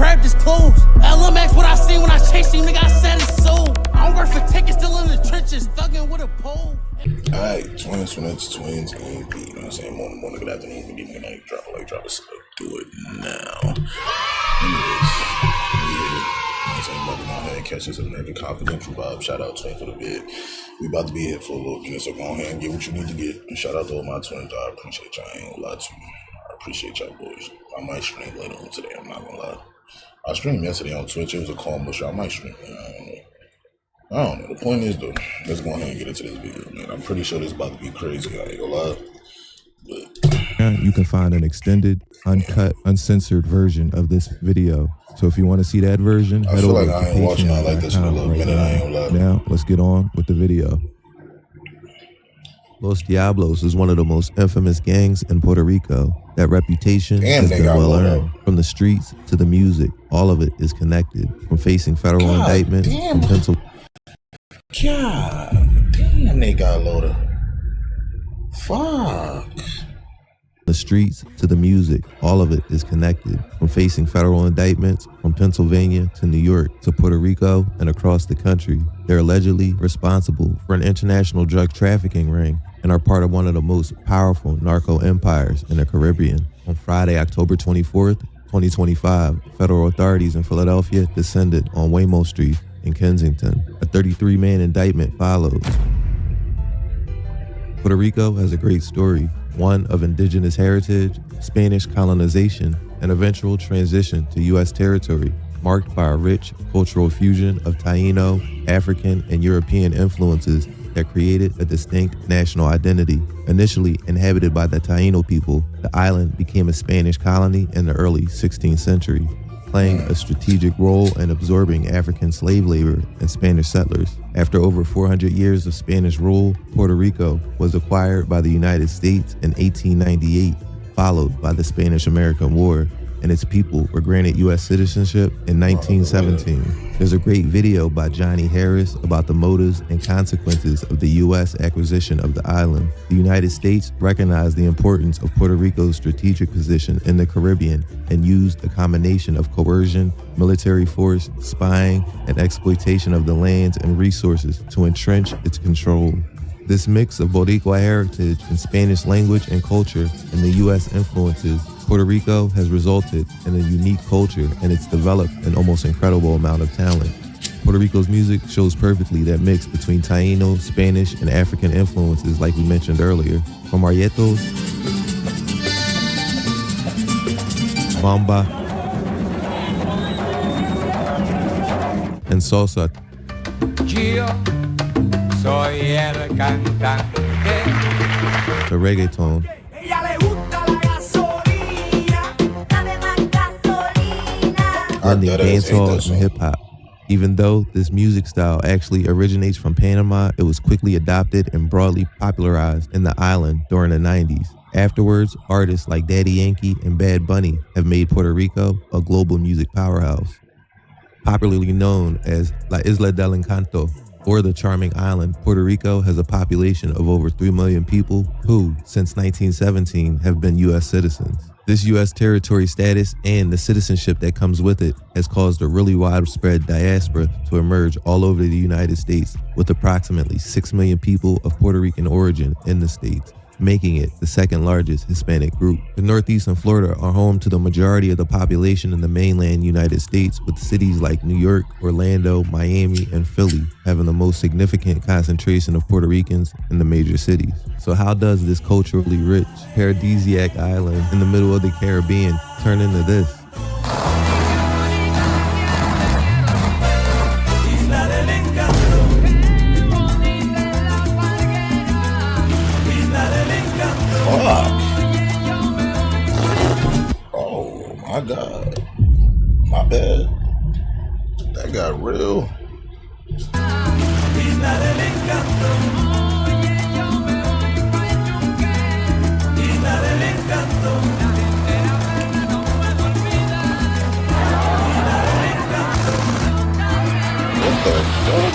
crab just closed. LMX, what I seen when I chased him, nigga, I said it's so. I don't work for tickets, still in the trenches, thugging with a pole. Alright, twins, and you know what I'm saying? Morning, good afternoon, good evening, good night, drop a sub, do it now. Anyways, about to go ahead and catch this American Confidential vibe. Shout out Twin for the vid. We about to be here for a little minute, so go ahead and get what you need to get. And shout out to all my twins. I appreciate y'all. I ain't gonna lie to you. I appreciate y'all boys. I might stream later on today. I'm not gonna lie. I streamed yesterday on Twitch. It was a calm bush. I might stream. I don't know. The point is though, let's go ahead and get into this video, man. I'm pretty sure this is about to be crazy. I ain't gonna lie. But you can find an extended, uncut, uncensored version of this video. So if you want to see that version, head over to Patreon.com. Now, let's get on with the video. Los Diablos is one of the most infamous gangs in Puerto Rico. That reputation has been well earned. From the streets to the music, all of it is connected. From facing federal indictment from Pennsylvania. God damn, they got loaded. Fuck. The streets to the music, all of it is connected. From facing federal indictments from Pennsylvania to New York to Puerto Rico and across the country, they're allegedly responsible for an international drug trafficking ring and are part of one of the most powerful narco empires in the Caribbean. On Friday, October 24th, 2025, federal authorities in Philadelphia descended on Waymo Street in Kensington. A 33-man indictment follows. Puerto Rico has a great story, one of indigenous heritage, Spanish colonization, and eventual transition to U.S. territory, marked by a rich cultural fusion of Taino, African, and European influences that created a distinct national identity. Initially inhabited by the Taino people, the island became a Spanish colony in the early 16th century, playing a strategic role in absorbing African slave labor and Spanish settlers. After over 400 years of Spanish rule, Puerto Rico was acquired by the United States in 1898, followed by the Spanish-American War, and its people were granted U.S. citizenship in 1917. There's a great video by Johnny Harris about the motives and consequences of the U.S. acquisition of the island. The United States recognized the importance of Puerto Rico's strategic position in the Caribbean and used a combination of coercion, military force, spying, and exploitation of the lands and resources to entrench its control. This mix of Boricua heritage and Spanish language and culture and the U.S. influences Puerto Rico has resulted in a unique culture, and it's developed an almost incredible amount of talent. Puerto Rico's music shows perfectly that mix between Taino, Spanish, and African influences like we mentioned earlier. From Arietos, Bamba, and Salsa, to reggaeton, blending dancehall and hip-hop. Even though this music style actually originates from Panama, it was quickly adopted and broadly popularized in the island during the 90s. Afterwards, artists like Daddy Yankee and Bad Bunny have made Puerto Rico a global music powerhouse. Popularly known as La Isla del Encanto, or the Charming Island, Puerto Rico has a population of over 3 million people who, since 1917, have been U.S. citizens. This U.S. territory status and the citizenship that comes with it has caused a really widespread diaspora to emerge all over the United States, with approximately 6 million people of Puerto Rican origin in the states, making it the second largest Hispanic group. The Northeast and Florida are home to the majority of the population in the mainland United States, with cities like New York, Orlando, Miami, and Philly having the most significant concentration of Puerto Ricans in the major cities. So how does this culturally rich, paradisiac island in the middle of the Caribbean turn into this? Oh my God. My bad. That got real. What the fuck?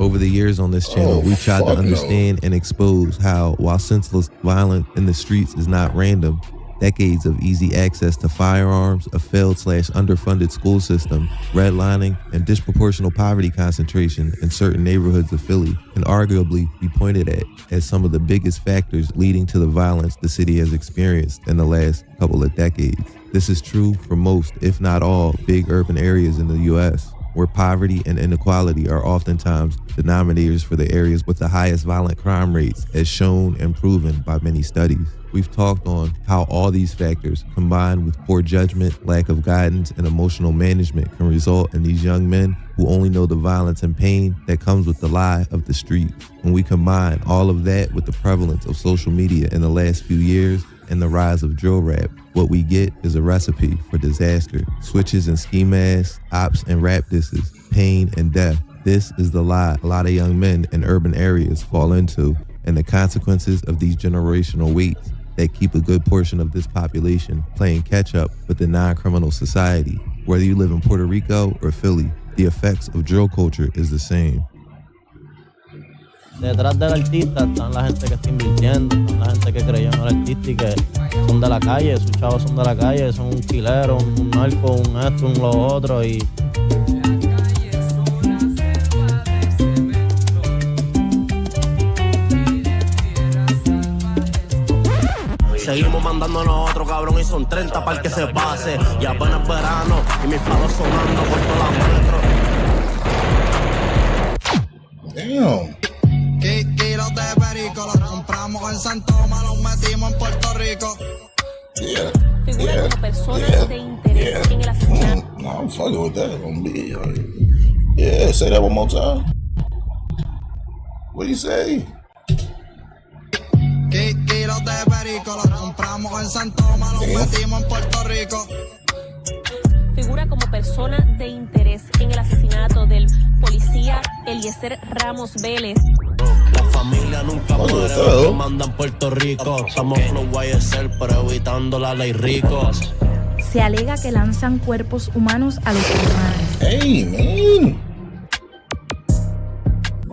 Over Over the years on this channel, we've tried to understand and expose how, while senseless violence in the streets is not random, decades of easy access to firearms, a failed/underfunded school system, redlining, and disproportional poverty concentration in certain neighborhoods of Philly can arguably be pointed at as some of the biggest factors leading to the violence the city has experienced in the last couple of decades. This is true for most, if not all, big urban areas in the U.S., where poverty and inequality are oftentimes denominators for the areas with the highest violent crime rates, as shown and proven by many studies. We've talked on how all these factors, combined with poor judgment, lack of guidance, and emotional management, can result in these young men who only know the violence and pain that comes with the lie of the street. When we combine all of that with the prevalence of social media in the last few years and the rise of drill rap, what we get is a recipe for disaster. Switches and ski masks, ops and rap disses, pain and death. This is the lie a lot of young men in urban areas fall into, and the consequences of these generational weights that keep a good portion of this population playing catch up with the non-criminal society. Whether you live in Puerto Rico or Philly, the effects of drill culture is the same. Detrás del artista están la gente que está invirtiendo, están la gente que creyó en el artista y que son de la calle, sus chavos son de la calle, son un quilero, un narco, un esto, un lo otro y... Seguimos mandándonos otro cabrón y son 30 para el que se pase. Y apenas verano y mis palos sonando por toda la metro. Damn. Kilos de perico, los compramos en Santo Tomás, los metimos en Puerto Rico. Yeah. Figura como personas de interés en el asesinato. No, I'm fucking with that. Gonna be, yeah, say that one more time. What do you say? Kilos de perico, los compramos en Santo Tomás, los metimos en Puerto Rico. Figura como persona de interés en el asesinato del policía Eliezer Ramos Vélez. La familia nunca muere, lo que mandan Puerto Rico. Estamos flow YSL, pero evitando la ley rico. Se alega que lanzan cuerpos humanos a los animales. Hey, man.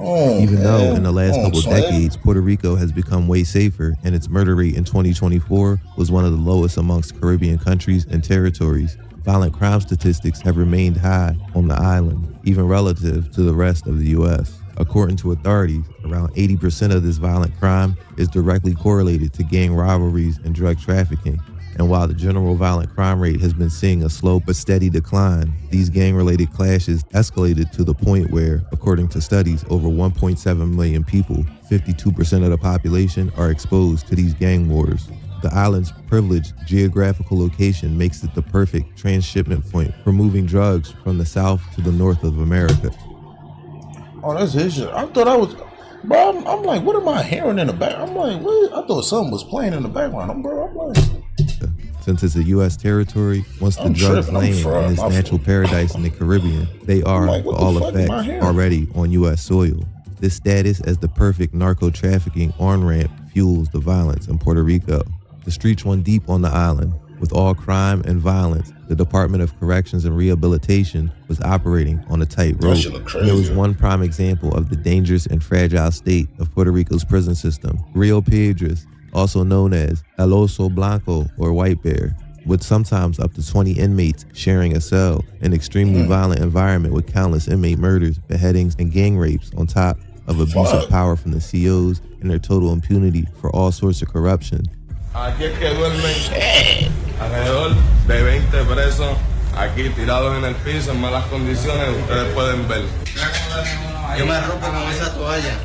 Even though in the last couple decades, Puerto Rico has become way safer and its murder rate in 2024 was one of the lowest amongst Caribbean countries and territories, violent crime statistics have remained high on the island, even relative to the rest of the U.S. According to authorities, around 80% of this violent crime is directly correlated to gang rivalries and drug trafficking. And while the general violent crime rate has been seeing a slow but steady decline, these gang-related clashes escalated to the point where, according to studies, over 1.7 million people, 52% of the population, are exposed to these gang wars. The island's privileged geographical location makes it the perfect transshipment point for moving drugs from the south to the north of America. Oh, that's his shit. I thought I was, bro. I'm like, what am I hearing in the back? I'm like, what? I thought something was playing in the background. Bro, I'm like, since it's a U.S. territory, once the drugs land in this natural paradise in the Caribbean, they are, for all effect, already on U.S. soil. This status as the perfect narco-trafficking on-ramp fuels the violence in Puerto Rico. The streets run deep on the island. With all crime and violence, the Department of Corrections and Rehabilitation was operating on a tight rope. There was one prime example of the dangerous and fragile state of Puerto Rico's prison system. Rio Piedras, also known as El Oso Blanco or White Bear, with sometimes up to 20 inmates sharing a cell, an extremely violent environment with countless inmate murders, beheadings, and gang rapes on top of abuse of power from the COs and their total impunity for all sorts of corruption. Aquí es que duermen alrededor de 20 presos, aquí tirados en el piso en malas condiciones, ustedes pueden ver. Yo me rompo con esa toalla.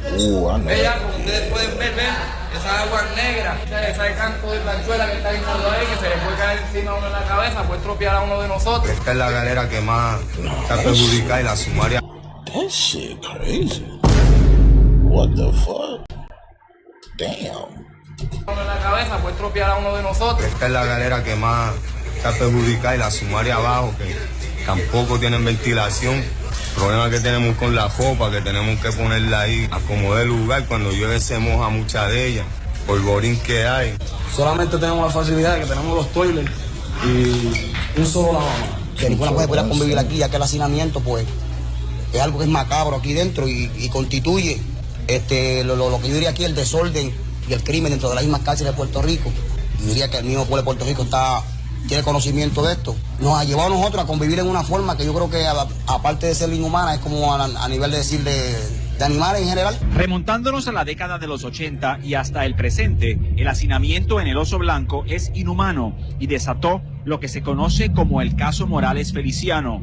Vean, como ustedes pueden ver, esa agua negra, ese canto de planchuela que está hinchando ahí, que se le puede caer encima a uno en la cabeza, puede tropear a uno de nosotros. Esta es la galera que más está perjudicada y la sumaria. That shit crazy. What the fuck? Damn. Uno en la cabeza, puede tropear a uno de nosotros. Esta es la galera que más está perjudicada y la sumaria abajo, que tampoco tienen ventilación. Problema que tenemos con la ropa, que tenemos que ponerla ahí, acomodar el lugar, cuando llueve se moja mucha de ella, por borín que hay. Solamente tenemos la facilidad de que tenemos los toilets y un solo lavamanos. Que ninguna puede convivir aquí, ya que el hacinamiento, pues, es algo que es macabro aquí dentro y constituye lo que yo diría aquí el desorden y el crimen dentro de las mismas cárceles de Puerto Rico. Yo diría que el mismo pueblo de Puerto Rico tiene conocimiento de esto. Nos ha llevado a nosotros a convivir en una forma que yo creo que aparte de ser inhumana es como a nivel de decir de animales en general. Remontándonos a la década de los 80 y hasta el presente, el hacinamiento en el Oso Blanco es inhumano y desató lo que se conoce como el caso Morales Feliciano,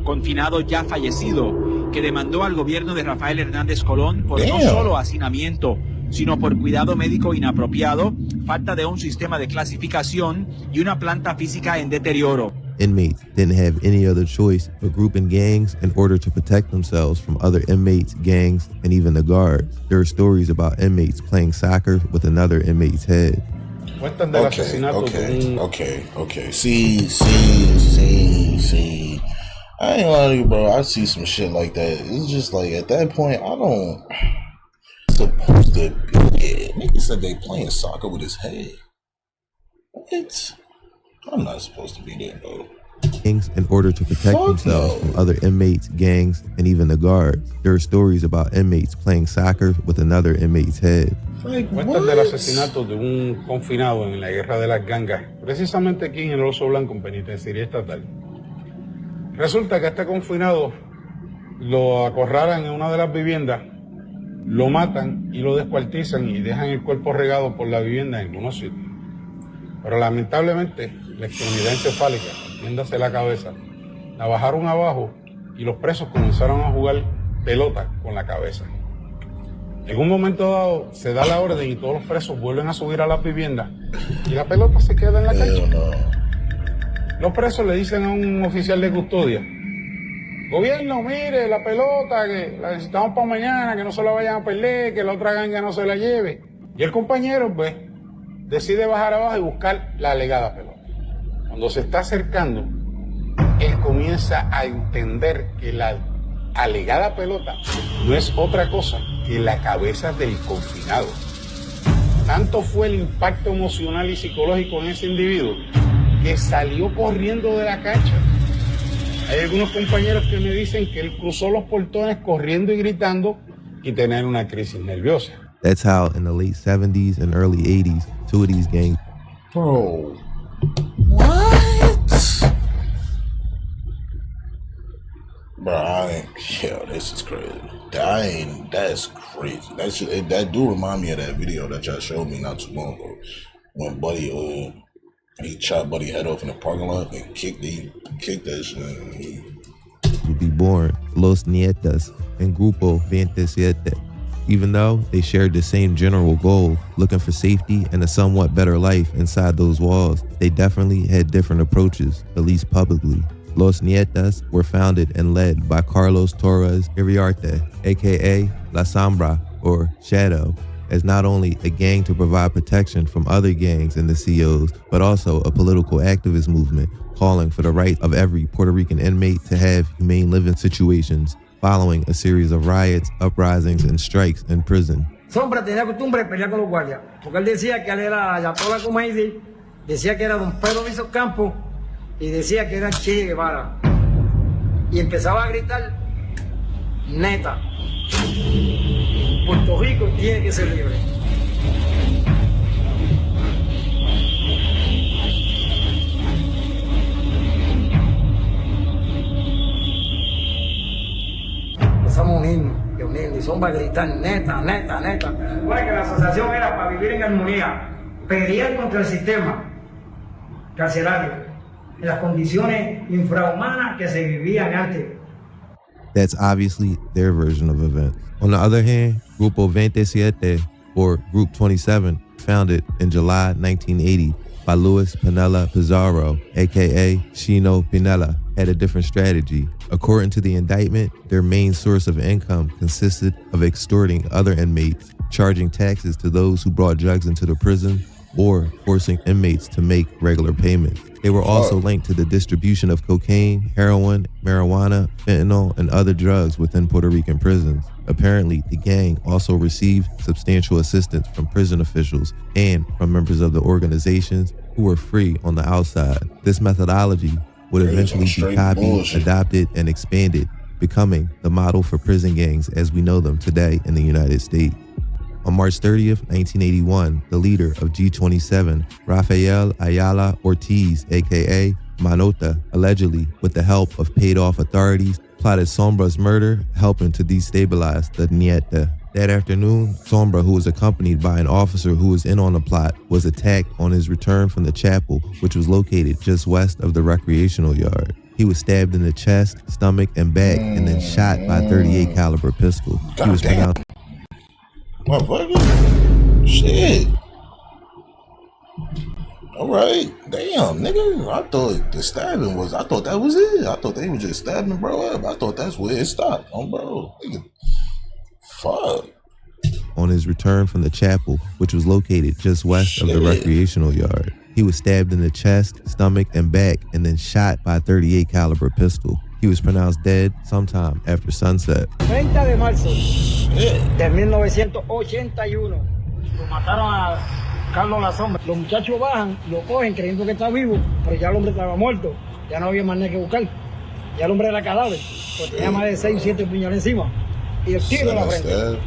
confinado ya fallecido, que demandó al gobierno de Rafael Hernández Colón por no solo hacinamiento, sino por cuidado médico inapropiado, falta de un sistema de clasificación y una planta física en deterioro. Inmates didn't have any other choice but group in gangs in order to protect themselves from other inmates, gangs, and even the guards. There are stories about inmates playing soccer with another inmate's head. Okay. See. I ain't lying to you, bro. I see some shit like that. It's just like, at that point, I don't... supposed to be... Nigga said they playing soccer with his head. What? I'm not supposed to be there, bro. In order to protect themselves from other inmates, gangs, and even the guards. There are stories about inmates playing soccer with another inmate's head. Cuentan del asesinato de un confinado en la guerra de las gangas, precisamente aquí en el Oso Blanco, en penitenciaría estatal. Resulta que a este confinado lo acorralan en una de las viviendas, lo matan y lo descuartizan y dejan el cuerpo regado por la vivienda en algunos sitios. Pero lamentablemente la extremidad encefálica, entiéndase la cabeza, la bajaron abajo y los presos comenzaron a jugar pelota con la cabeza. En un momento dado se da la orden y todos los presos vuelven a subir a las viviendas y la pelota se queda en la cancha. Los presos le dicen a un oficial de custodia: gobierno, mire, la pelota, que la necesitamos para mañana, que no se la vayan a perder, que la otra ganga no se la lleve. Y el compañero, pues, decide bajar abajo y buscar la alegada pelota. Cuando se está acercando, él comienza a entender que la alegada pelota no es otra cosa que la cabeza del confinado. Tanto fue el impacto emocional y psicológico en ese individuo que salió corriendo de la cancha. Hay algunos compañeros que me dicen que él cruzó los portones corriendo y gritando y tener una crisis nerviosa. That's how in the late 70s and early 80s, two of these gangs. Bro, what? Bro, this is crazy. That's crazy. That do remind me of that video that y'all showed me not too long ago. When Buddy, he chopped Buddy head off in the parking lot and kicked that shit. To be born, Los Nietas and Grupo 27. Even though they shared the same general goal, looking for safety and a somewhat better life inside those walls, they definitely had different approaches, at least publicly. Los Nietas were founded and led by Carlos Torres Iriarte, aka La Sombra, or Shadow, as not only a gang to provide protection from other gangs in the COs, but also a political activist movement calling for the right of every Puerto Rican inmate to have humane living situations, following a series of riots, uprisings, and strikes in prison. Sombra tenía costumbre de pelear con los guardias, porque él decía que él era Ayatollah Khomeini, decía que era Don Pedro Visos Campos y decía que era Che Guevara. Y empezaba a gritar, neta, Puerto Rico tiene que ser libre. Empezamos a unirnos, y Sombra a gritar, neta. Bueno, que la asociación era para vivir en armonía, pelear contra el sistema carcelario, en las condiciones infrahumanas que se vivían antes. That's obviously their version of events. On the other hand, Grupo 27, or Group 27, founded in July 1980 by Luis Pinella Pizarro, aka Chino Pinella, had a different strategy. According to the indictment, their main source of income consisted of extorting other inmates, charging taxes to those who brought drugs into the prison, or forcing inmates to make regular payments. They were also linked to the distribution of cocaine, heroin, marijuana, fentanyl, and other drugs within Puerto Rican prisons. Apparently, the gang also received substantial assistance from prison officials and from members of the organizations who were free on the outside. This methodology would eventually be copied, adopted, and expanded becoming the model for prison gangs as we know them today in the United States. On March 30th, 1981, the leader of G27, Rafael Ayala Ortiz, aka Manota, allegedly, with the help of paid-off authorities, plotted Sombra's murder, helping to destabilize the Nieta. That afternoon, Sombra, who was accompanied by an officer who was in on the plot, was attacked on his return from the chapel, which was located just west of the recreational yard. He was stabbed in the chest, stomach, and back, and then shot by a .38 caliber pistol. He was pronounced. Motherfucker. Shit. Alright. Damn, nigga. I thought the stabbing was, I thought that was it. I thought they were just stabbing bro up. I thought that's where it stopped. Oh, bro. Nigga. Fuck. On his return from the chapel, which was located just west of the recreational yard. He was stabbed in the chest, stomach, and back, and then shot by a .38 caliber pistol. He was pronounced dead sometime after sunset. 30 de marzo de 1981. Lo mataron a Carlos La Sombra. Los muchachos bajan, lo cogen creyendo que está vivo, pero ya el hombre estaba muerto. Ya no había más nada que buscar. Ya el hombre era cadáver. Pues tenía más de 6 o 7 puñales encima. Y el tiro en la frente.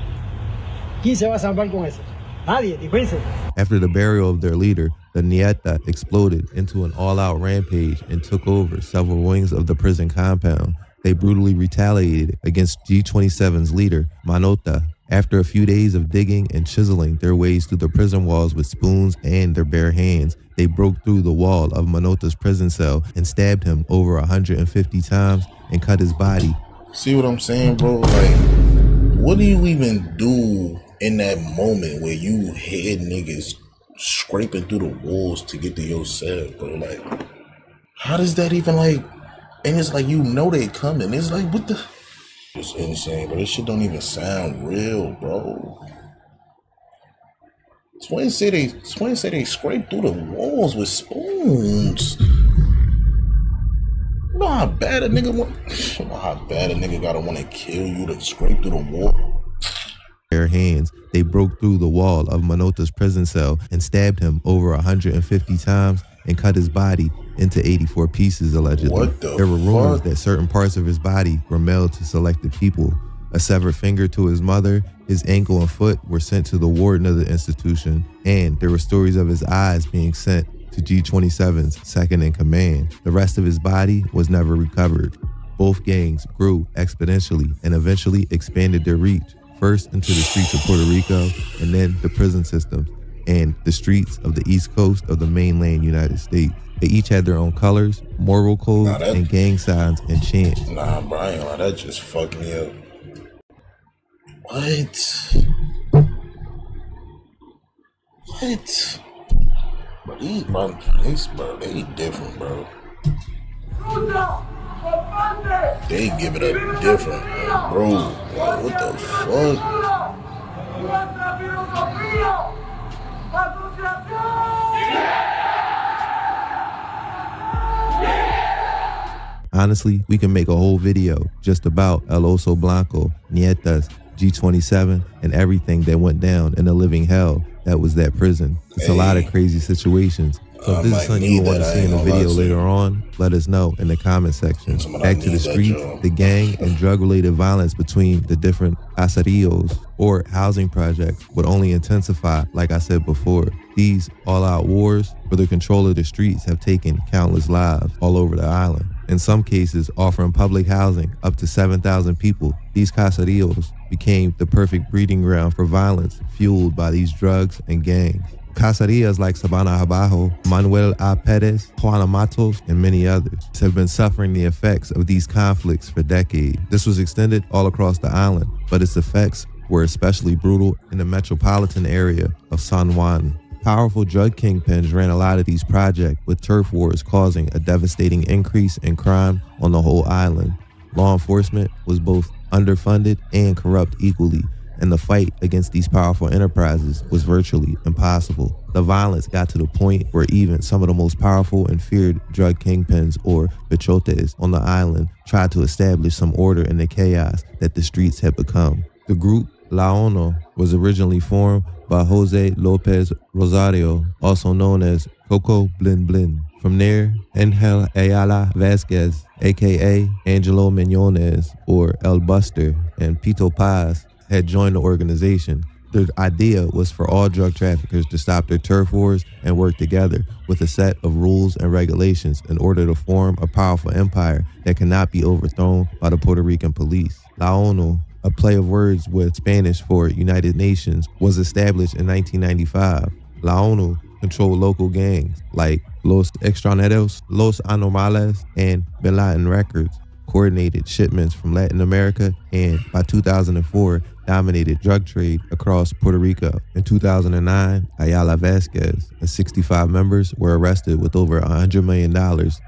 ¿Quién se va a salvar con eso? Nadie, difícil. After the burial of their leader, the Nieta exploded into an all-out rampage and took over several wings of the prison compound. They brutally retaliated against G27's leader, Manota. After a few days of digging and chiseling their ways through the prison walls with spoons and their bare hands, they broke through the wall of Manota's prison cell and stabbed him over 150 times and cut his body. See what I'm saying, bro? Like, what do you even do in that moment where you hear niggas scraping through the walls to get to your cell, bro? Like, how does that even, like, and it's like, you know they coming. It's like, what the? It's insane, but this shit don't even sound real, bro. Twin say they scrape through the walls with spoons. You know how bad a nigga gotta want to kill you to scrape through the wall? Their hands, they broke through the wall of Manota's prison cell and stabbed him over 150 times and cut his body into 84 pieces, allegedly. There were rumors that certain parts of his body were mailed to selected people. A severed finger to his mother, his ankle and foot were sent to the warden of the institution, and there were stories of his eyes being sent to G27's second in command. The rest of his body was never recovered. Both gangs grew exponentially and eventually expanded their reach, first into the streets of Puerto Rico and then the prison systems and the streets of the East Coast of the mainland United States. They each had their own colors, moral codes, and gang signs and chants. Nah, Brian, that just fucked me up. What? But these bro, they different, bro. They give it up different, bro. Like, what the fuck? Honestly, we can make a whole video just about El Oso Blanco, Nietas, G27, and everything that went down in the living hell that was that prison. It's a lot of crazy situations. So if this is something you want to see in the video later on, let us know in the comment section. Back to the streets, the gang and drug-related violence between the different caseríos or housing projects would only intensify, like I said before. These all-out wars for the control of the streets have taken countless lives all over the island. In some cases, offering public housing up to 7,000 people, these caseríos became the perfect breeding ground for violence fueled by these drugs and gangs. Caserías like Sabana Abajo, Manuel A. Perez, Juana Matos, and many others have been suffering the effects of these conflicts for decades. This was extended all across the island, but its effects were especially brutal in the metropolitan area of San Juan. Powerful drug kingpins ran a lot of these projects, with turf wars causing a devastating increase in crime on the whole island. Law enforcement was both underfunded and corrupt equally, and the fight against these powerful enterprises was virtually impossible. The violence got to the point where even some of the most powerful and feared drug kingpins, or bichotes, on the island tried to establish some order in the chaos that the streets had become. The group La Ono was originally formed by Jose Lopez Rosario, also known as Coco Blin Blin, From there, Angel Ayala Vasquez, aka Angelo Miñones, or El Buster, and Pito Paz had joined the organization. The idea was for all drug traffickers to stop their turf wars and work together with a set of rules and regulations in order to form a powerful empire that cannot be overthrown by the Puerto Rican police. La ONU, a play of words with Spanish for United Nations, was established in 1995. La ONU controlled local gangs like Los Extranjeros, Los Anomales, and Bin Laden Records, coordinated shipments from Latin America, and by 2004, dominated drug trade across Puerto Rico. In 2009, Ayala Vasquez and 65 members were arrested with over $100 million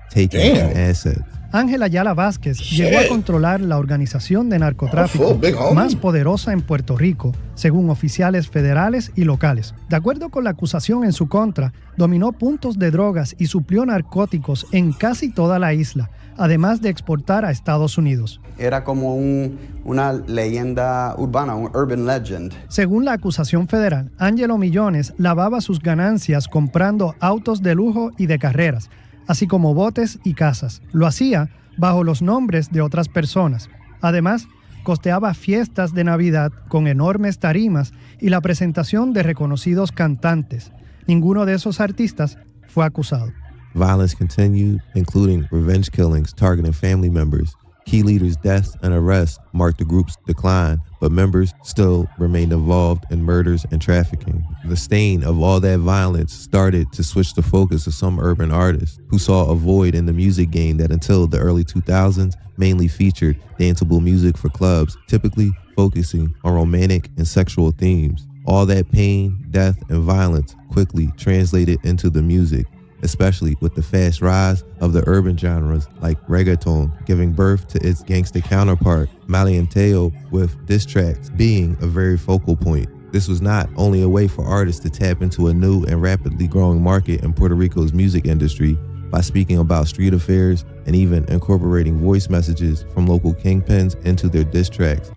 taken in assets. Ángel Ayala Vázquez llegó a controlar la organización de narcotráfico más poderosa en Puerto Rico, según oficiales federales y locales. De acuerdo con la acusación en su contra, dominó puntos de drogas y suplió narcóticos en casi toda la isla, además de exportar a Estados Unidos. Era como una leyenda urbana, un urban legend. Según la acusación federal, Angelo Millones lavaba sus ganancias comprando autos de lujo y de carreras, así como botes y casas. Lo hacía bajo los nombres de otras personas. Además, costeaba fiestas de Navidad con enormes tarimas y la presentación de reconocidos cantantes. Ninguno de esos artistas fue acusado. Violence continued, including revenge killings targeting family members. Key leaders' deaths and arrests marked the group's decline, but members still remained involved in murders and trafficking. The stain of all that violence started to switch the focus of some urban artists who saw a void in the music game that until the early 2000s mainly featured danceable music for clubs, typically focusing on romantic and sexual themes. All that pain, death, and violence quickly translated into the music, especially with the fast rise of the urban genres like reggaeton, giving birth to its gangsta counterpart, Malianteo, with diss tracks being a very focal point. This was not only a way for artists to tap into a new and rapidly growing market in Puerto Rico's music industry by speaking about street affairs and even incorporating voice messages from local kingpins into their diss tracks.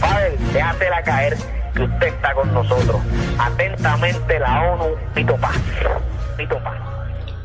Padre, déjatela caer, que usted está con nosotros. Atentamente la ONU, Pito Paz. Pito Paz.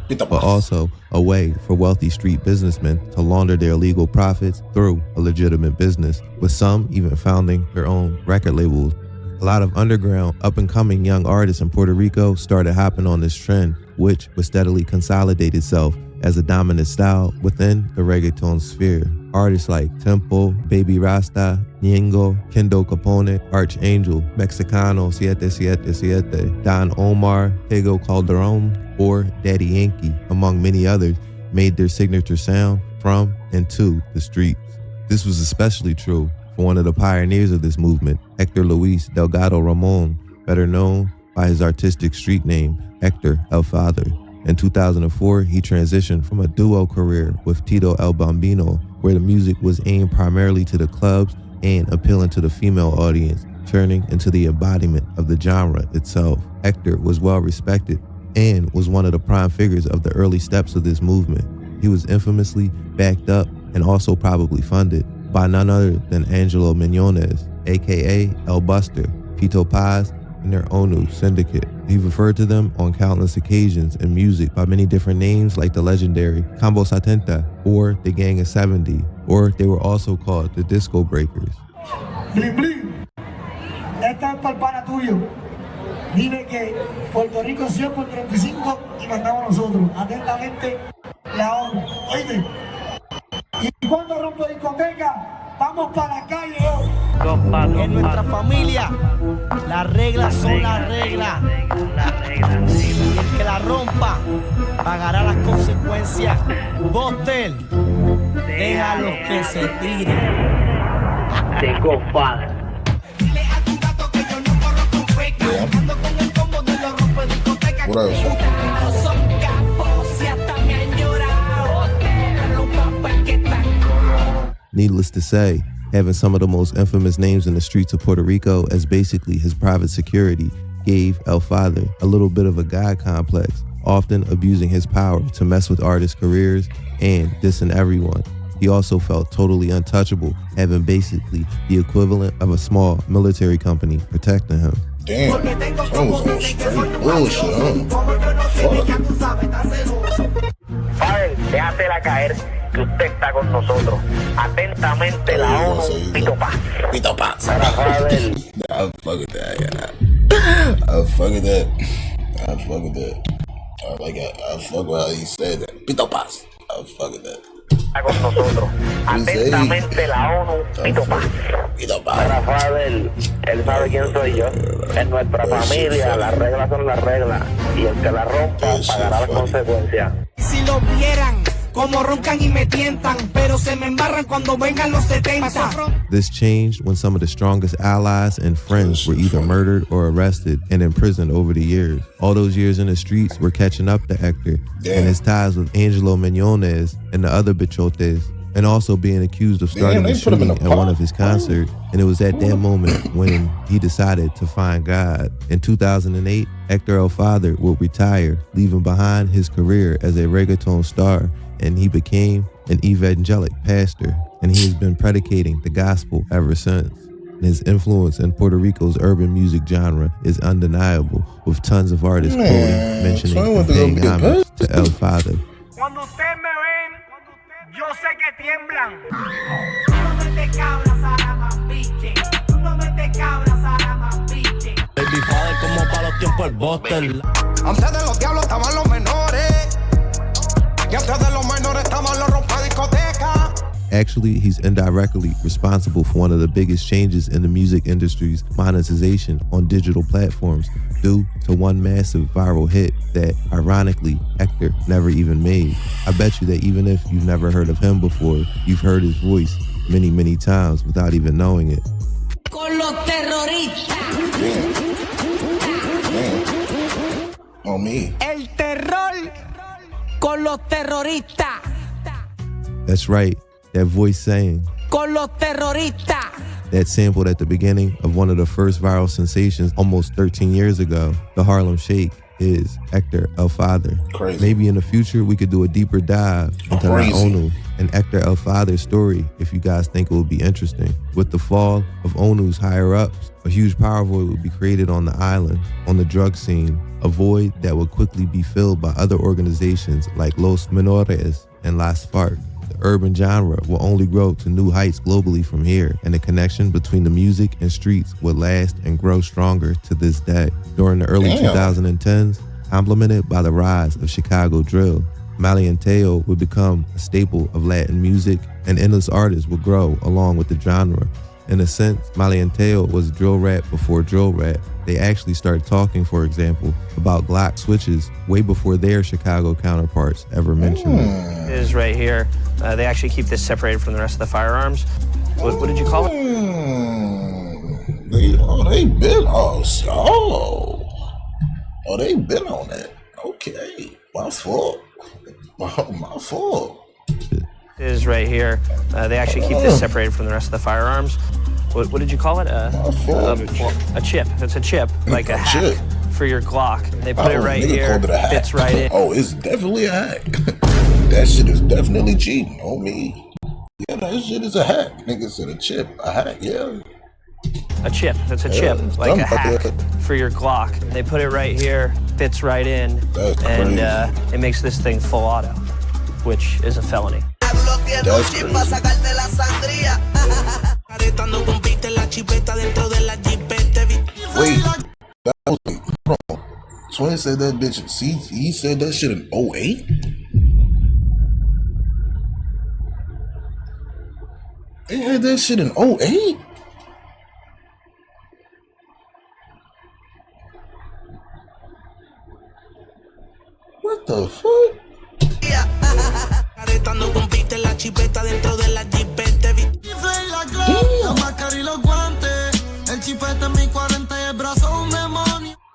But also a way for wealthy street businessmen to launder their illegal profits through a legitimate business, with some even founding their own record labels. A lot of underground, up-and-coming young artists in Puerto Rico started hopping on this trend, which would steadily consolidate itself as a dominant style within the reggaeton sphere. Artists like Tempo, Baby Rasta, Ñengo, Kendo Capone, Archangel, Mexicano 777, Don Omar, Tego Calderon, or Daddy Yankee, among many others, made their signature sound from and to the streets. This was especially true for one of the pioneers of this movement, Hector Luis Delgado Ramon, better known by his artistic street name, Hector El Father. In 2004, he transitioned from a duo career with Tito El Bambino, where the music was aimed primarily to the clubs and appealing to the female audience, turning into the embodiment of the genre itself. Hector was well respected and was one of the prime figures of the early steps of this movement. He was infamously backed up and also probably funded by none other than Angelo Miñones, aka El Buster, Pito Paz, and their ONU syndicate. He referred to them on countless occasions in music by many different names, like the legendary Combo 70 or the Gang of 70, or they were also called the Disco Breakers. Bling bling, esta es para el pana tuyo. Dile que Puerto Rico 100 por 35 y mandamos nosotros. Atentamente, la ONU. Oíste. Y cuando rompo discoteca, vamos para la calle. En nuestra familia, las reglas son las reglas. Y el que la rompa pagará las consecuencias. Bostel, déjalos que se tiren. Tengo padre. What else? Needless to say, having some of the most infamous names in the streets of Puerto Rico as basically his private security gave El Father a little bit of a god complex, often abusing his power to mess with artists' careers and dissing everyone. He also felt totally untouchable, having basically the equivalent of a small military company protecting him. Damn, that was on straight bullshit, huh? Fuck. déjatela caer, que usted está con nosotros. Atentamente, la ONU, Pito Paz. Pito Paz. Para Fadel. I fuck with that, yeah. I fuck with that. I fuck with that. I fuck with how he said that. Pito Paz. I fuck with that. Está con nosotros. Atentamente, la ONU, Pito Paz. Pito Paz. Para Fadel, él sabe quién soy yo. En nuestra familia, las reglas son las reglas. Y el que la rompa pagará las consecuencias. Si lo vieran, como roncan y me tientan, pero se me embarran cuando vengan los 70. This changed when some of the strongest allies and friends were either murdered or arrested and imprisoned over the years. All those years in the streets were catching up to Hector and his ties with Angelo Miñones and the other Bichotes, and also being accused of starting a shooting at one of his concerts. And it was at that moment when he decided to find God. In 2008, Hector El Father would retire, leaving behind his career as a reggaeton star, and he became an evangelic pastor. And he has been predicating the gospel ever since. And his influence in Puerto Rico's urban music genre is undeniable, with tons of artists quoting, mentioning, and paying homage to El Father. Cuando ustedes me ven, yo sé que tiemblan. Tú no metes cabras a la mambiche. Tú no metes cabras a la mambiche. Baby Father como para los tiempos el Buster. Antes de los diablos estaban los menores. Y antes de los menores estaban los rompediscotecas. Actually, he's indirectly responsible for one of the biggest changes in the music industry's monetization on digital platforms due to one massive viral hit that, ironically, Hector never even made. I bet you that even if you've never heard of him before, you've heard his voice many, many times without even knowing it. Con los terroristas. On me. El terror con los terroristas. That's right. That voice saying, Con los terroristas. that sampled at the beginning of one of the first viral sensations almost 13 years ago, the Harlem Shake, is Hector El Father. Crazy. Maybe in the future we could do a deeper dive into Onu and Hector El Father's story if you guys think it would be interesting. With the fall of Onu's higher-ups, a huge power void would be created on the island, on the drug scene, a void that would quickly be filled by other organizations like Los Menores and Las FARC. The urban genre will only grow to new heights globally from here, and the connection between the music and streets will last and grow stronger to this day. During the early 2010s, complemented by the rise of Chicago drill, Malianteo would become a staple of Latin music, and endless artists would grow along with the genre. In a sense, Malianteo was drill rap before drill rap. They actually started talking, for example, about Glock switches way before their Chicago counterparts ever mentioned it. Is right here. They actually keep this separated from the rest of the firearms. What did you call it? They been on slow. Oh, they been on that. Okay, my fault. My fault. Is right here. They actually keep this separated from the rest of the firearms. What did you call it? A chip. It's a chip, like a hack chip for your Glock. They put it right here. Called it a hack. Fits right in. Oh, it's definitely a hack. That shit is definitely cheating on me. Yeah, that shit is a hack. Nigga said a chip, a hack. Yeah. A chip. It's a chip, like a hack for your Glock. They put it right here. Fits right in, and it makes this thing full auto, which is a felony. That's crazy. Wait, that was hold on. Twin said that bitch. See, he said that shit in 08? They had that shit in 08? What the fuck?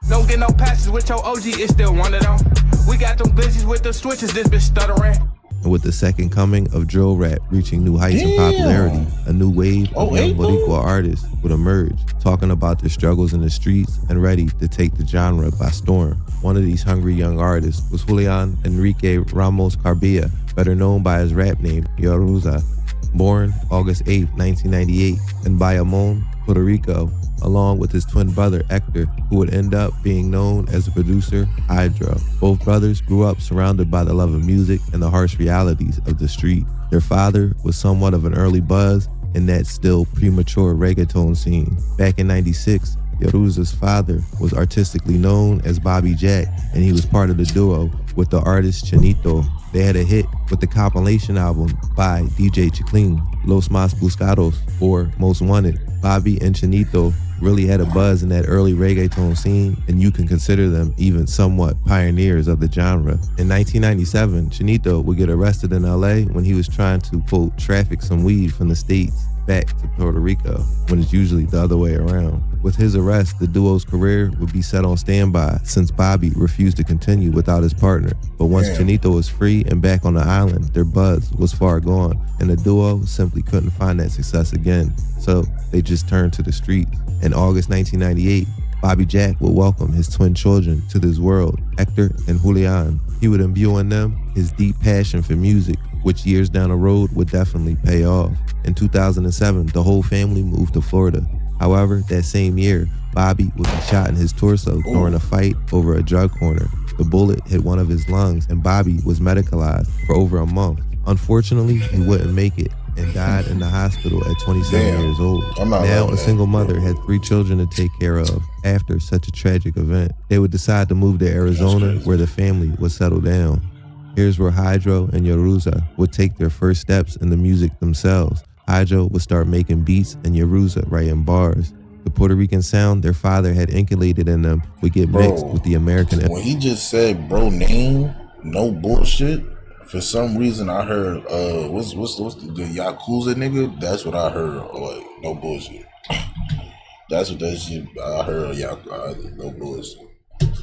Don't get no passes with your OG, it's still one of them. We got them glitches with the switches, this bitch stuttering. And with the second coming of drill rap reaching new heights in popularity, a new wave of young Boricua artists would emerge, talking about their struggles in the streets and ready to take the genre by storm. One of these hungry young artists was Julian Enrique Ramos Carbia, better known by his rap name, Yaruza. Born August 8, 1998, in Bayamon, Puerto Rico, along with his twin brother Hector, who would end up being known as the producer Hydro. Both brothers grew up surrounded by the love of music and the harsh realities of the street. Their father was somewhat of an early buzz in that still premature reggaeton scene. Back in '96, Yaruza's father was artistically known as Bobby Jack, and he was part of the duo with the artist Chinito. They had a hit with the compilation album by DJ Chiclin, Los Más Buscados, or Most Wanted. Bobby and Chinito really had a buzz in that early reggaeton scene, and you can consider them even somewhat pioneers of the genre. In 1997, Chinito would get arrested in LA when he was trying to, quote, traffic some weed from the States back to Puerto Rico, when it's usually the other way around. With his arrest, the duo's career would be set on standby since Bobby refused to continue without his partner. But once Chinito was free and back on the island, their buzz was far gone, and the duo simply couldn't find that success again. So they just turned to the streets. In August 1998, Bobby Jack would welcome his twin children to this world, Hector and Julian. He would imbue in them his deep passion for music, which years down the road would definitely pay off. In 2007, the whole family moved to Florida. However, that same year, Bobby would be shot in his torso during a fight over a drug corner. The bullet hit one of his lungs, and Bobby was medicalized for over a month. Unfortunately, he wouldn't make it and died in the hospital at 27 years old. Now, a single mother had 3 children to take care of after such a tragic event. They would decide to move to Arizona, where the family would settle down. Here's where Hydro and Yaruza would take their first steps in the music themselves. Hydro would start making beats and Yaruza writing bars. The Puerto Rican sound their father had inculcated in them would get mixed with the American. When he just said bro name, no bullshit, for some reason I heard what's the Yakuza nigga? That's what I heard. Like, no bullshit. That's what that shit I heard. No bullshit.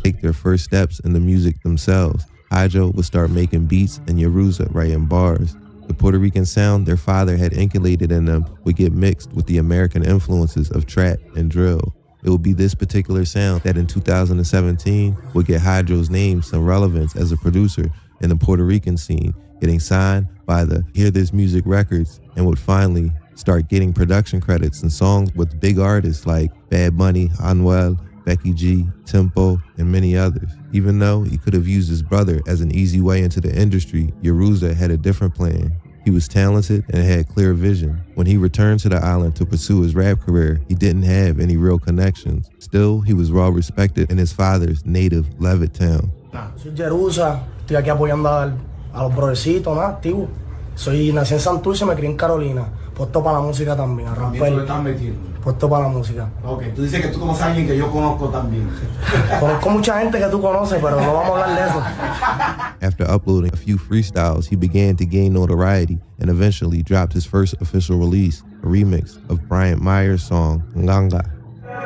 Take their first steps in the music themselves. Hydro would start making beats and Yaruza writing bars. The Puerto Rican sound their father had inculcated in them would get mixed with the American influences of trap and drill. It would be this particular sound that in 2017 would get Hydro's name some relevance as a producer in the Puerto Rican scene, getting signed by the Hear This Music Records, and would finally start getting production credits and songs with big artists like Bad Bunny, Anuel, Becky G, Tempo, and many others. Even though he could have used his brother as an easy way into the industry, Yaruza had a different plan. He was talented and had clear vision. When he returned to the island to pursue his rap career, he didn't have any real connections. Still, he was well respected in his father's native Levittown. Soy Yaruza, estoy aquí apoyando a los brothercitos, ¿no? Activo. Nací en Santurce y me crié en Carolina. Puesto para la música también. También tú le estás metiendo. Puesto para la música. Ok, tú dices que tú conoces a alguien que yo conozco también. Conozco mucha gente que tú conoces, pero no vamos a hablar de eso. After uploading a few freestyles, he began to gain notoriety and eventually dropped his first official release, a remix of Bryant Myers' song, Nganga.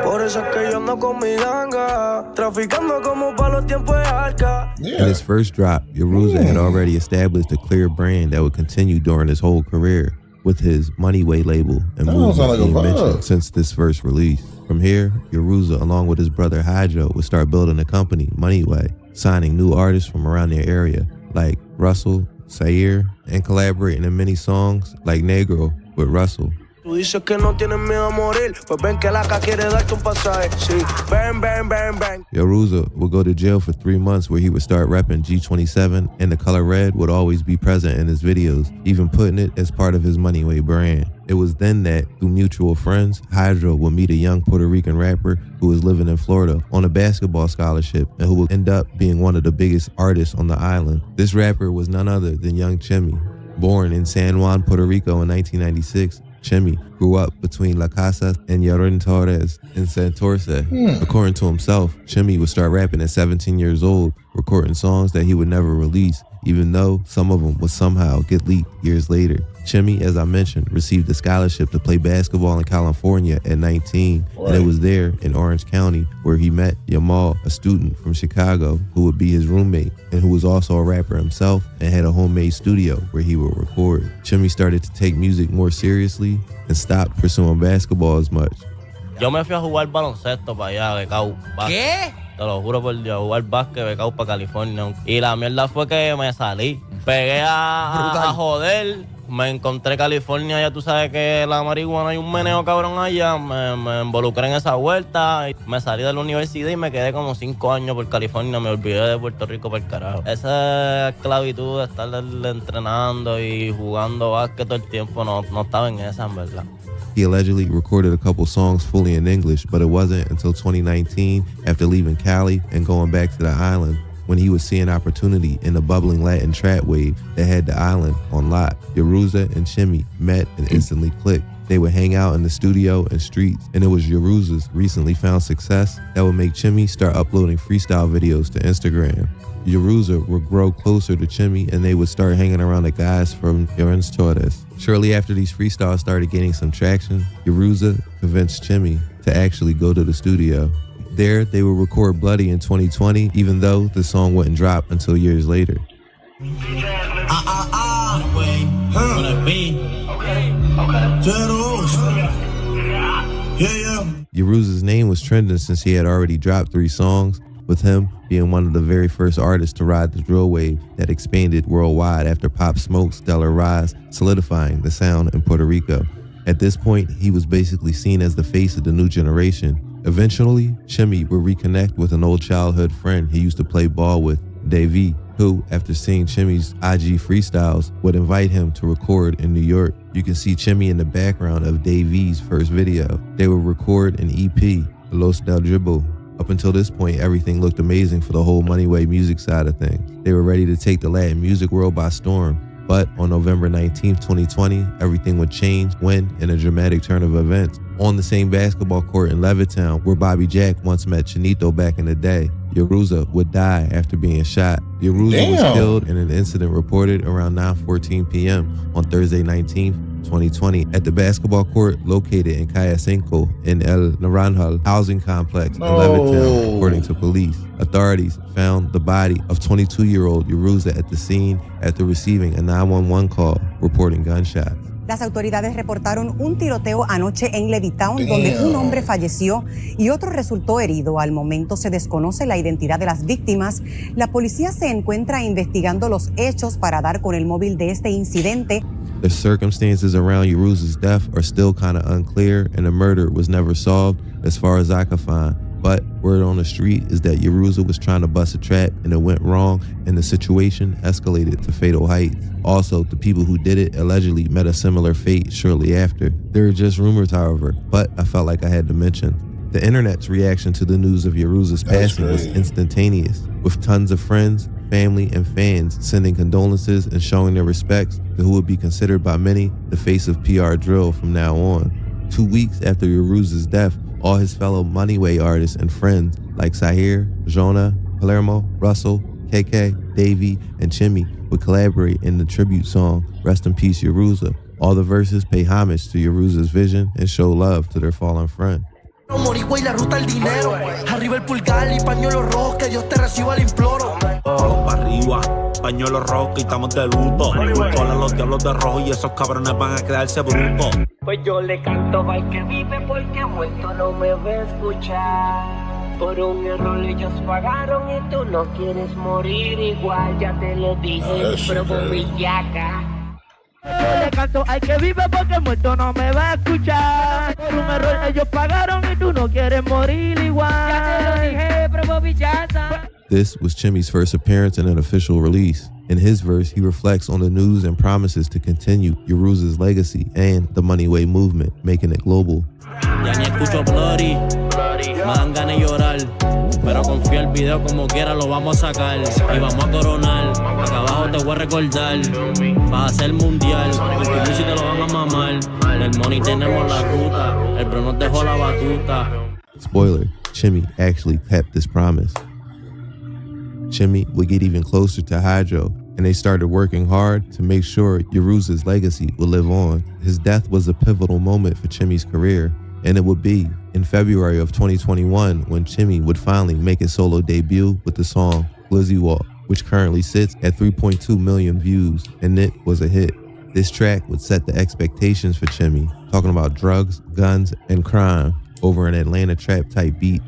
Por eso es que yo ando con mi ganga, traficando como pa' los tiempos de arca. In his first drop, Yaruza had already established a clear brand that would continue during his whole career, with his Moneyway label and movement being mentioned since this first release. From here, Yaruza, along with his brother Hydro, would start building a company, Moneyway, signing new artists from around their area, like Russell, Sayer, and collaborating in many songs like Negro with Russell. Tú dices que no tienes miedo a morir, pues ven que la ca quiere darte un pasaje. Sí, bang, bang, bang, bang. Yaruza would go to jail for 3 months, where he would start repping G27, and the color red would always be present in his videos, even putting it as part of his Moneyway brand. It was then that, through mutual friends, Hydro would meet a young Puerto Rican rapper who was living in Florida on a basketball scholarship and who would end up being one of the biggest artists on the island. This rapper was none other than young Chimmy. Born in San Juan, Puerto Rico in 1996, Chimmy grew up between La Casa and Yarin Torres in Santurce. According to himself, Chimmy would start rapping at 17 years old, recording songs that he would never release, even though some of them would somehow get leaked years later. Chimmy, as I mentioned, received a scholarship to play basketball in California at 19, and it was there in Orange County where he met Yamal, a student from Chicago who would be his roommate and who was also a rapper himself and had a homemade studio where he would record. Chimmy started to take music more seriously and stopped pursuing basketball as much. Yo me fui a jugar baloncesto para allá, becao. ¿Qué? Te lo juro por Dios, jugar básquet, becao para California. Y la mierda fue que me salí. Pegué a joder me encontré California, ya tú sabes que la marihuana hay un meneo cabrón allá, me involucré en esa vuelta, y me salí de la universidad y me quedé como 5 años por California, me olvidé de Puerto Rico por el carajo. Esa esclavitud de estar entrenando y jugando básquet todo el tiempo, no estaba en esa, en verdad. He allegedly recorded a couple songs fully in English, but it wasn't until 2019, after leaving Cali and going back to the island, when he was seeing opportunity in the bubbling Latin trap wave that had the island on lock. Yaruza and Chimmy met and instantly clicked. They would hang out in the studio and streets, and it was Yaruza's recently found success that would make Chimmy start uploading freestyle videos to Instagram. Yaruza would grow closer to Chimmy, and they would start hanging around the guys from Yoren's Torres. Shortly after these freestyles started gaining some traction, Yaruza convinced Chimmy to actually go to the studio. There, they would record Bloody in 2020, even though the song wouldn't drop until years later. Yaruza's name was trending since he had already dropped 3 songs, with him being one of the very first artists to ride the drill wave that expanded worldwide after Pop Smoke's stellar rise, solidifying the sound in Puerto Rico. At this point, he was basically seen as the face of the new generation. Eventually, Chimmy would reconnect with an old childhood friend he used to play ball with, Davey, who, after seeing Chimmy's IG freestyles, would invite him to record in New York. You can see Chimmy in the background of Davey's first video. They would record an EP, Los Del Dribble. Up until this point, everything looked amazing for the whole Moneyway music side of things. They were ready to take the Latin music world by storm. But on November 19th, 2020, everything would change when, in a dramatic turn of events, on the same basketball court in Levittown where Bobby Jack once met Chinito back in the day, Yaruza would die after being shot. Yaruza was killed in an incident reported around 9:14 p.m. on Thursday 19th, 2020 at the basketball court located in Calle Cinco in El Naranjal housing complex in Levittown, according to police. Authorities found the body of 22-year-old Yaruza at the scene after receiving a 911 call reporting gunshots. Las autoridades reportaron un tiroteo anoche en Levittown, donde un hombre falleció y otro resultó herido. Al momento se desconoce la identidad de las víctimas. La policía se encuentra investigando los hechos para dar con el móvil de este incidente. The circumstances around Yaruza's death are still kind of unclear, and the murder was never solved as far as I could find. But word on the street is that Yaruza was trying to bust a trap and it went wrong, and the situation escalated to fatal heights. Also, the people who did it allegedly met a similar fate shortly after. There are just rumors, however, but I felt like I had to mention. The internet's reaction to the news of Yaruza's passing was instantaneous, with tons of friends, family, and fans sending condolences and showing their respects to who would be considered by many the face of PR drill from now on. 2 weeks after Yaruza's death, all his fellow Moneyway artists and friends like Sahir, Jonah, Palermo, Russell, KK, Davey, and Chimmy would collaborate in the tribute song Rest in Peace Yaruza. All the verses pay homage to Yaruza's vision and show love to their fallen friend. Morigua y la ruta al dinero. Arriba el pulgar y pañuelo rojo, que Dios te reciba el imploro. Oh, para arriba, pañuelo rojo y estamos de luto. Colan los diablos de rojo y esos cabrones van a quedarse brutos. Pues yo le canto al que vive porque muerto no me va a escuchar. Por un error ellos pagaron y tú no quieres morir igual, ya te lo dije, probo Villaca. Yo le canto al que vive porque muerto no me va a escuchar. Por un error ellos pagaron y tú no quieres morir igual. Ya te lo dije, probo Villaca. This was Chimmy's first appearance in an official release. In his verse, he reflects on the news and promises to continue Yaruza's legacy and the Moneyway movement, making it global. Ya ni escucho Bloody, me dan ganas de llorar, pero confía el video como quiera lo vamos a sacar y vamos a coronar. Acá abajo te voy a recordar, vas a ser mundial, porque si te lo van a mamar. El money tenemos la ruta, el bro nos dejó la batuta. Spoiler, Chimmy actually kept this promise. Chimmy would get even closer to Hydro, and they started working hard to make sure Yaruza's legacy would live on. His death was a pivotal moment for Chimmy's career, and it would be in February of 2021 when Chimmy would finally make his solo debut with the song Glizzy Walk, which currently sits at 3.2 million views, and it was a hit. This track would set the expectations for Chimmy, talking about drugs, guns, and crime over an Atlanta trap type beat.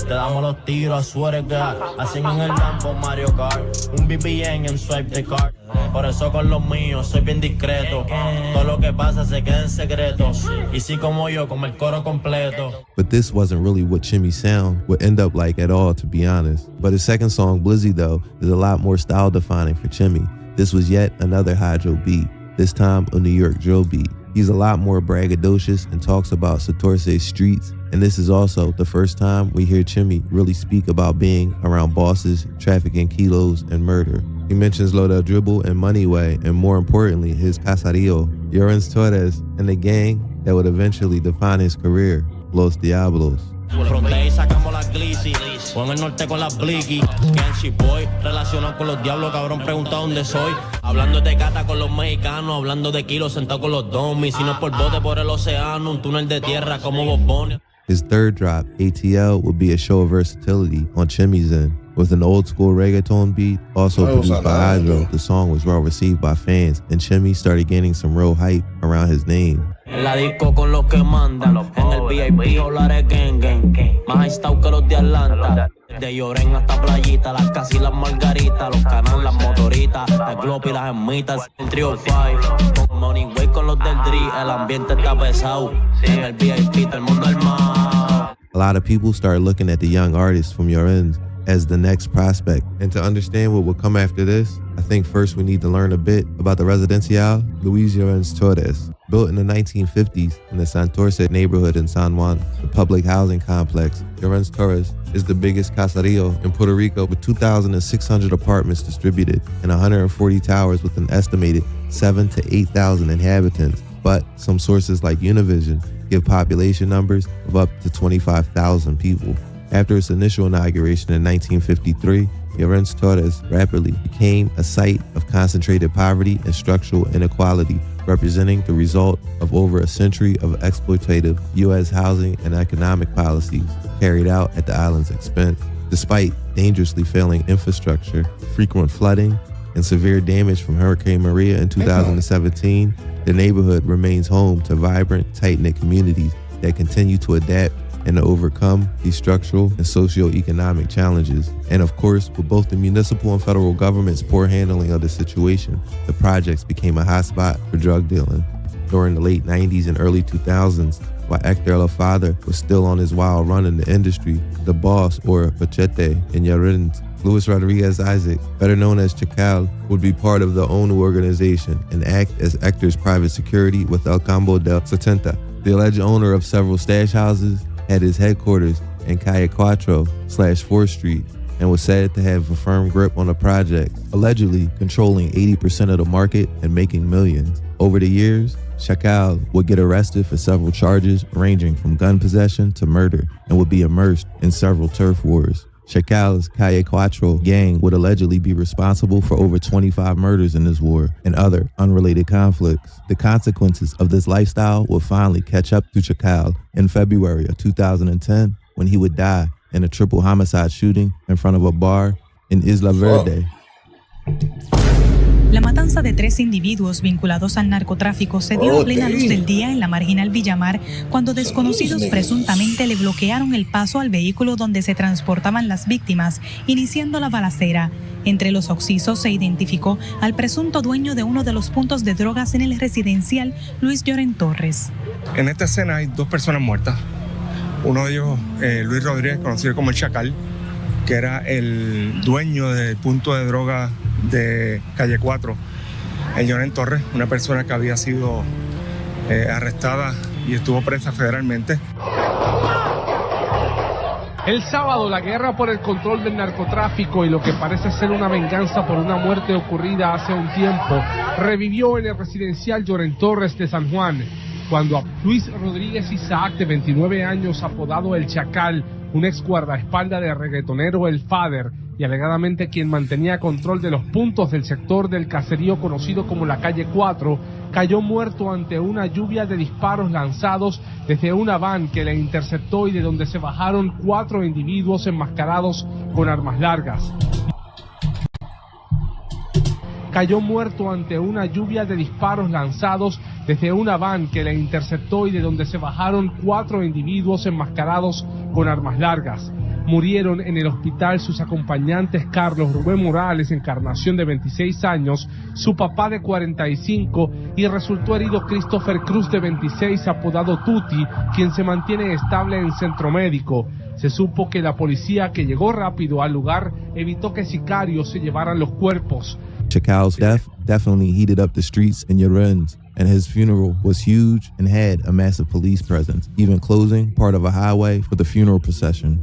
Te damos los tiros, swear to God. Hacen en el Lambo Mario Kart. Un BBN en swipe de card. Por eso con los míos soy bien discreto. Todo lo que pasa se queda en secreto. Y si como yo, como el coro completo. But this wasn't really what Chimmy's sound would end up like at all, to be honest. But his second song, Blizzy, though, is a lot more style defining for Chimmy. This was yet another hydro beat, this time a New York drill beat. He's a lot more braggadocious and talks about Santurce's streets, and this is also the first time we hear Chimmy really speak about being around bosses, trafficking kilos, and murder. He mentions Lo Del Dribble and Moneyway, and more importantly, his caserío, Llorens Torres, and the gang that would eventually define his career, Los Diablos. Fronteira y sacamos las glissy. O en el norte con las blicky. Ganshi boy, relacionado con los diablos, cabrón, pregunta dónde soy. Hablando de cata con los mexicanos, hablando de kilos sentado con los domis. Si no es por bote por el océano, un túnel de tierra como bombones. His third drop, ATL, would be a show of versatility on Chimmy's end. With an old school reggaeton beat, also produced by Hydro, the song was well received by fans, and Chimmy started gaining some real hype around his name. En la disco con los que mandan, en el VIP dólares gang gang, más estado que los de Atlanta. De Lloren hasta Playita, las casi las margaritas, los canales, las motoritas, las glop y las ermitas. En Trio 5, con Moneyway con los del Dri, el ambiente está pesado. En el VIP todo el mundo armado. A lot of people started looking at the young artists from Llorens as the next prospect. And to understand what would come after this, I think first we need to learn a bit about the Residencial Luis Llorens Torres. Built in the 1950s in the Santurce neighborhood in San Juan, the public housing complex, Llorens Torres is the biggest caserío in Puerto Rico with 2,600 apartments distributed and 140 towers with an estimated 7,000 to 8,000 inhabitants. But some sources like Univision give population numbers of up to 25,000 people. After its initial inauguration in 1953, Llorens Torres rapidly became a site of concentrated poverty and structural inequality, representing the result of over a century of exploitative U.S. housing and economic policies carried out at the island's expense. Despite dangerously failing infrastructure, frequent flooding, and severe damage from Hurricane Maria in 2017, the neighborhood remains home to vibrant, tight-knit communities that continue to adapt and to overcome these structural and socio-economic challenges. And of course, with both the municipal and federal government's poor handling of the situation, the projects became a hotspot for drug dealing. During the late 90s and early 2000s, while Hector El Father was still on his wild run in the industry, the boss, or Bachete in Llorens, Luis Rodriguez Isaac, better known as Chacal, would be part of the ONU organization and act as Hector's private security with El Campo del 70. The alleged owner of several stash houses had his headquarters in Calle 4/4th Street and was said to have a firm grip on the project, allegedly controlling 80% of the market and making millions. Over the years, Chacal would get arrested for several charges ranging from gun possession to murder and would be immersed in several turf wars. Chacal's Calle 4 gang would allegedly be responsible for over 25 murders in this war and other unrelated conflicts. The consequences of this lifestyle would finally catch up to Chacal in February of 2010 when he would die in a triple homicide shooting in front of a bar in Isla Verde. La matanza de 3 individuos vinculados al narcotráfico se dio a plena luz del día en la marginal Villamar cuando desconocidos presuntamente le bloquearon el paso al vehículo donde se transportaban las víctimas, iniciando la balacera. Entre los occisos se identificó al presunto dueño de uno de los puntos de drogas en el residencial Luis Llorens Torres. En esta escena hay 2 personas muertas. Uno de ellos, Luis Rodríguez, conocido como el Chacal, que era el dueño del punto de droga de Calle 4 en Llorens Torres, una persona que había sido arrestada y estuvo presa federalmente. El sábado, la guerra por el control del narcotráfico y lo que parece ser una venganza por una muerte ocurrida hace un tiempo revivió en el residencial Llorens Torres de San Juan, cuando a Luis Rodríguez Isaac, de 29 años, apodado El Chacal, un ex guardaespaldas de reggaetonero El Father y alegadamente quien mantenía control de los puntos del sector del caserío conocido como la Calle 4, cayó muerto ante una lluvia de disparos lanzados desde una van que le interceptó y de donde se bajaron 4 individuos enmascarados con armas largas. Cayó muerto ante una lluvia de disparos lanzados desde una van que le interceptó y de donde se bajaron 4 individuos enmascarados con armas largas. murieron en el hospital sus acompañantes Carlos Rubén Morales, Encarnación de 26 años, su papá de 45 y resultó herido Christopher Cruz de 26, apodado Tuti, quien se mantiene estable en centro médico. Se supo que la policía que llegó rápido al lugar evitó que sicarios se llevaran los cuerpos. Chacal's death definitely heated up the streets in Llorens, and his funeral was huge and had a massive police presence, even closing part of a highway for the funeral procession.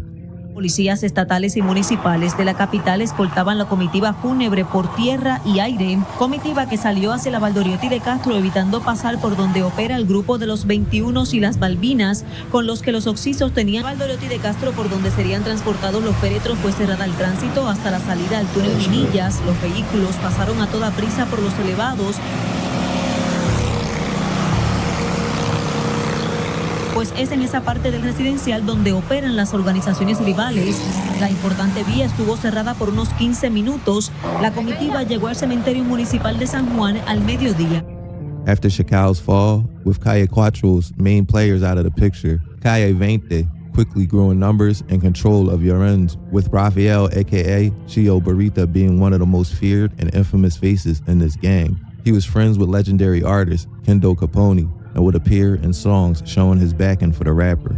Policías estatales y municipales de la capital escoltaban la comitiva fúnebre por tierra y aire, comitiva que salió hacia la Valdoriotti de Castro evitando pasar por donde opera el grupo de los 21 y las Balbinas, con los que los occisos tenían. Valdoriotti de Castro, por donde serían transportados los féretros, fue cerrada al tránsito hasta la salida al túnel Minillas. Los vehículos pasaron a toda prisa por los elevados, pues es en esa parte del residencial donde operan las organizaciones rivales. La importante vía estuvo cerrada por unos 15 minutos. La comitiva llegó al cementerio municipal de San Juan al mediodía. After Chacal's fall, with Calle Cuatro's main players out of the picture, Calle 20 quickly grew in numbers and control of Llorens, with Rafael, aka Chio Barita, being one of the most feared and infamous faces in this gang. He was friends with legendary artist Kendo Capone, and would appear in songs showing his backing for the rapper.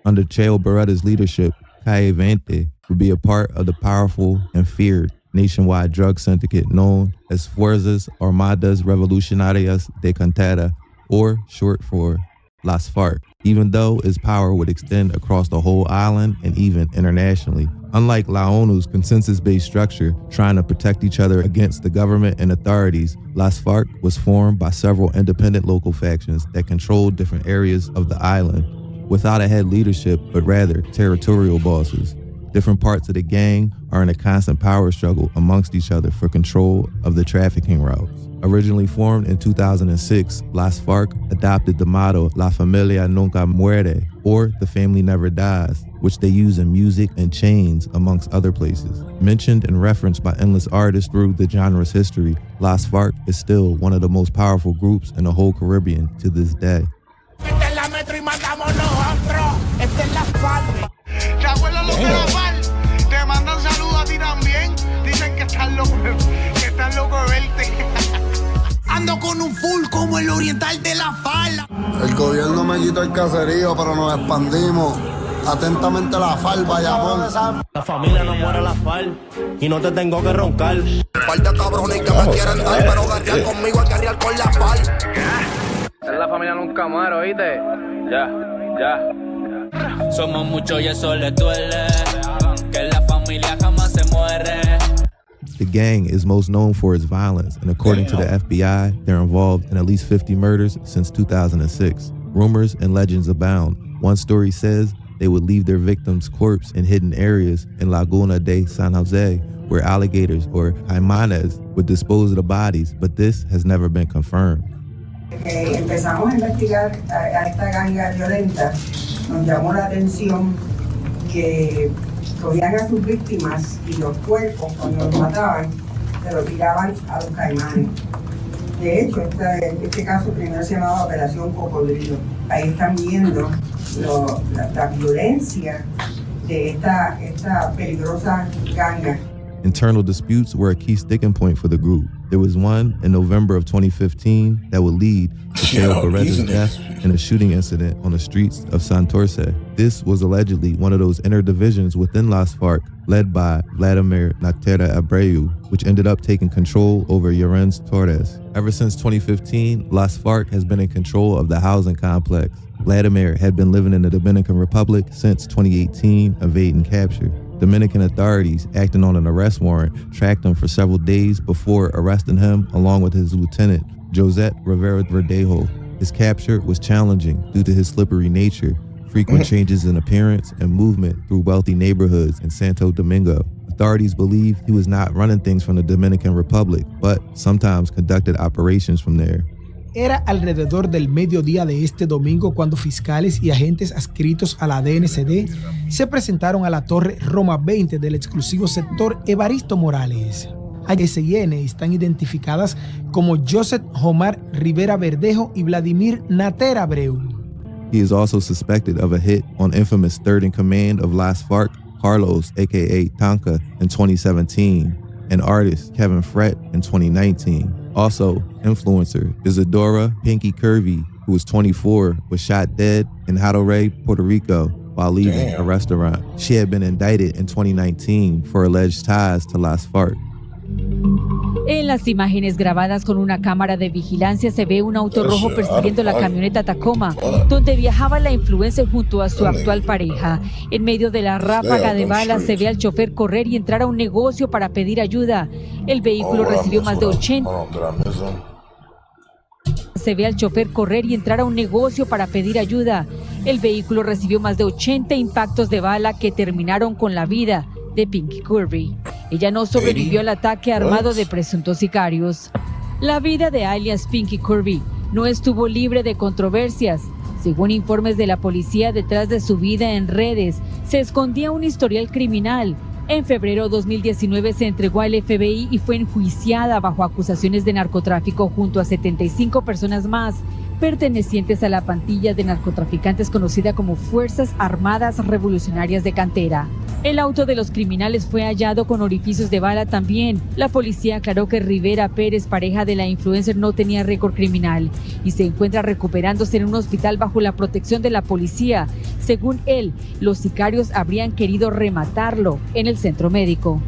Under Cheo Beretta's leadership, Calle 20 would be a part of the powerful and feared nationwide drug syndicate known as Fuerzas Armadas Revolucionarias de Cantera, or short for Las FARC, even though its power would extend across the whole island and even internationally. Unlike La ONU's consensus-based structure trying to protect each other against the government and authorities, Las FARC was formed by several independent local factions that controlled different areas of the island, without a head leadership, but rather territorial bosses. Different parts of the gang are in a constant power struggle amongst each other for control of the trafficking routes. Originally formed in 2006, Las FARC adopted the motto La Familia Nunca Muere, or The Family Never Dies, which they use in music and chains, amongst other places. Mentioned and referenced by endless artists through the genre's history, Las FARC is still one of the most powerful groups in the whole Caribbean to this day. Esta es la metro y mandamos nosotros. Esta es la FARC. ¿Te acuerdas los de la FARC? Te mandan saludos a ti también. Dicen que estás loco de verte. Ando con un full como el oriental de la falda. El gobierno me quitó el caserío, pero nos expandimos. Atentamente la FARC, Bayamón. La familia no muere la FARC y no te tengo que roncar. Par de cabrones que me quieren dar, pero guerrear conmigo hay que guerrear con la FARC. Es la familia nunca muere, ¿oíste? Ya. Somos muchos y eso les duele, que la familia jamás se muere. The gang is most known for its violence, and according to the FBI, they're involved in at least 50 murders since 2006. Rumors and legends abound. One story says they would leave their victims' corpse in hidden areas in Laguna de San Jose, where alligators or caimanes would dispose of the bodies, but this has never been confirmed. Empezamos a investigar a esta ganga violenta, nos llamó la atención que cogían a sus víctimas y los cuerpos, cuando los mataban, se los tiraban a los caimanes. De hecho, este caso primero se llamaba Operación Cocodrilo. Ahí están viendo la violencia de esta peligrosa ganga. Internal disputes were a key sticking point for the group. There was one in November of 2015 that would lead to Cheo Beretta's death in a shooting incident on the streets of Santurce. This was allegedly one of those inner divisions within Las FARC, led by Vladimir Nactera Abreu, which ended up taking control over Llorens Torres. Ever since 2015, Las FARC has been in control of the housing complex. Vladimir had been living in the Dominican Republic since 2018, evading capture. Dominican authorities, acting on an arrest warrant, tracked him for several days before arresting him along with his lieutenant, Josette Rivera Verdejo. His capture was challenging due to his slippery nature, frequent changes in appearance and movement through wealthy neighborhoods in Santo Domingo. Authorities believe he was not running things from the Dominican Republic, but sometimes conducted operations from there. Era alrededor del mediodía de este domingo cuando fiscales y agentes adscritos a la DNCD se presentaron a la Torre Roma 20 del exclusivo sector Evaristo Morales. ASIN están identificadas como Joseph Omar Rivera Verdejo y Vladimir Natera Abreu. He is also suspected of a hit on infamous third in command of Las FARC, Carlos, aka Tonka, in 2017, and artist Kevin Fret in 2019. Also, influencer Isadora Pinky Curvy, who was 24, was shot dead in Hatorrey, Puerto Rico, while leaving a restaurant. She had been indicted in 2019 for alleged ties to Las FARC. En las imágenes grabadas con una cámara de vigilancia se ve un auto rojo persiguiendo la camioneta Tacoma, donde viajaba la influencer junto a su actual pareja. En medio de la ráfaga de balas se ve al chofer correr y entrar a un negocio para pedir ayuda. El vehículo recibió más de 80. Se ve al chofer correr y entrar a un negocio para pedir ayuda. El vehículo recibió más de 80 impactos de bala que terminaron con la vida de Pinky Curvy. Ella no sobrevivió al ataque armado de presuntos sicarios. La vida de alias Pinky Curvy no estuvo libre de controversias. Según informes de la policía, detrás de su vida en redes se escondía un historial criminal. En febrero de 2019 se entregó al FBI y fue enjuiciada bajo acusaciones de narcotráfico junto a 75 personas más, pertenecientes a la pandilla de narcotraficantes conocida como Fuerzas Armadas Revolucionarias de Cantera. El auto de los criminales fue hallado con orificios de bala también. La policía aclaró que Rivera Pérez, pareja de la influencer, no tenía récord criminal y se encuentra recuperándose en un hospital bajo la protección de la policía. Según él, los sicarios habrían querido rematarlo en el centro médico.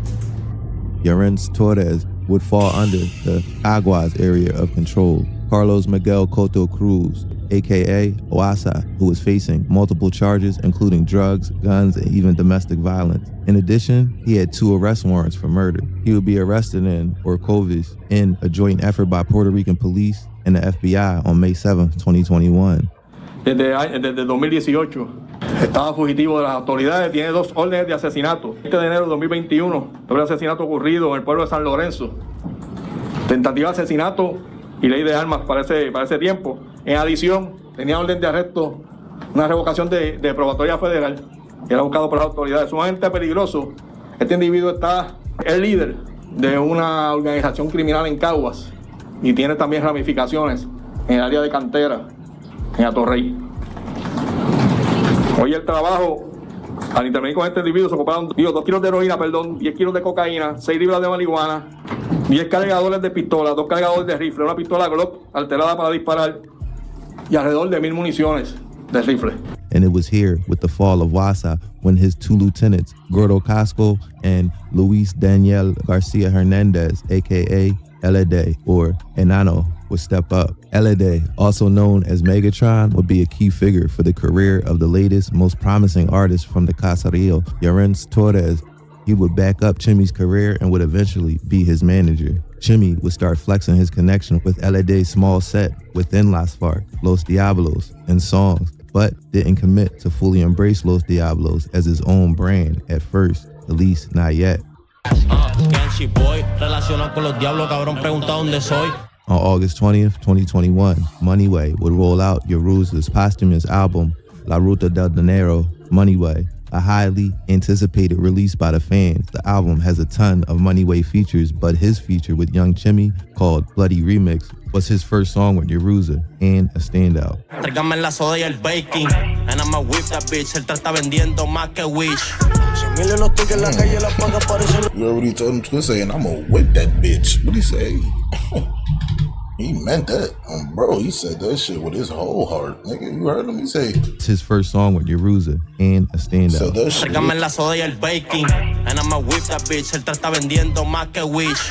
Yarens Torres would fall under the Caguas area of control. Carlos Miguel Cotto Cruz, aka Oasa, who is facing multiple charges including drugs, guns, and even domestic violence. In addition, he had 2 arrest warrants for murder. He would be arrested in Orcovis in a joint effort by Puerto Rican police and the FBI on May 7, 2021. Desde 2018 estaba fugitivo de las autoridades, tiene 2 órdenes de asesinato. 7 de enero de 2021, doble asesinato ocurrido en el pueblo de San Lorenzo. Tentativa de asesinato y ley de armas para ese tiempo. En adición, tenía orden de arresto, una revocación de probatoria federal, y era buscado por las autoridades. Sumamente peligroso. Este individuo es el líder de una organización criminal en Caguas y tiene también ramificaciones en el área de Cantera, en Atorrey. Hoy el trabajo, al intervenir con este individuo, se ocuparon 2 kilos de heroína, 10 kilos de cocaína, 6 libras de marihuana, 10 cargadores de pistola, 2 cargadores de rifle, una pistola Glock alterada para disparar y alrededor de 1000 municiones de rifle. And it was here with the fall of Wasa when his 2 lieutenants, Gordo Casco and Luis Daniel Garcia Hernandez, aka Elede or Enano, would step up. Elede, also known as Megatron, would be a key figure for the career of the latest, most promising artist from the Caserío, Yarens Torres. He would back up Chimmy's career and would eventually be his manager. Chimmy would start flexing his connection with Elede's small set within Las FARC, Los Diablos, and songs, but didn't commit to fully embrace Los Diablos as his own brand at first, at least not yet. On August 20th, 2021, Moneyway would roll out Yaruza's posthumous album, La Ruta del Dinero, Moneyway, a highly anticipated release by the fans. The album has a ton of Moneyway features, but his feature with Young Chimmy, called Bloody Remix, was his first song with Yaruza and a standout. Tráigame la soda y el baking, and I'ma whip that bitch, él está vendiendo más que Wish. You already told him to saying, I'ma whip that bitch. What'd he say? He meant that. Bro, he said that shit with his whole heart. Nigga, you heard him? He say it's his first song with Yaruza and a standout. Tráigame la soda y el baking, and I'ma whip that bitch, él está vendiendo más que Wish.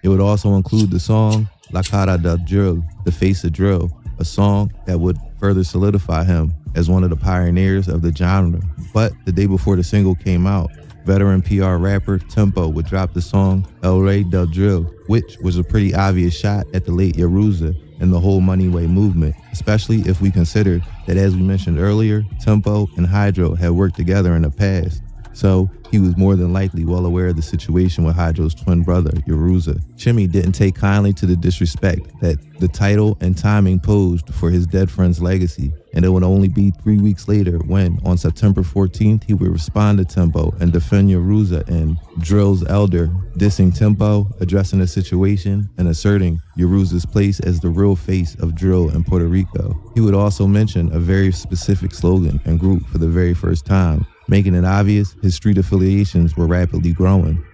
It would also include the song La Cara del Drill, The Face of Drill, a song that would further solidify him as one of the pioneers of the genre. But the day before the single came out, veteran PR rapper Tempo would drop the song El Rey del Drill, which was a pretty obvious shot at the late Yaruza and the whole Moneyway movement, especially if we consider that, as we mentioned earlier, Tempo and Hydro had worked together in the past. so he was more than likely well aware of the situation with Hydro's twin brother, Yaruza. Chimmy didn't take kindly to the disrespect that the title and timing posed for his dead friend's legacy, and it would only be 3 weeks later when, on September 14th, he would respond to Tempo and defend Yaruza in Drill's Elder, dissing Tempo, addressing the situation, and asserting Yaruza's place as the real face of drill in Puerto Rico. He would also mention a very specific slogan and group for the very first time, making it obvious his street affiliations were rapidly growing.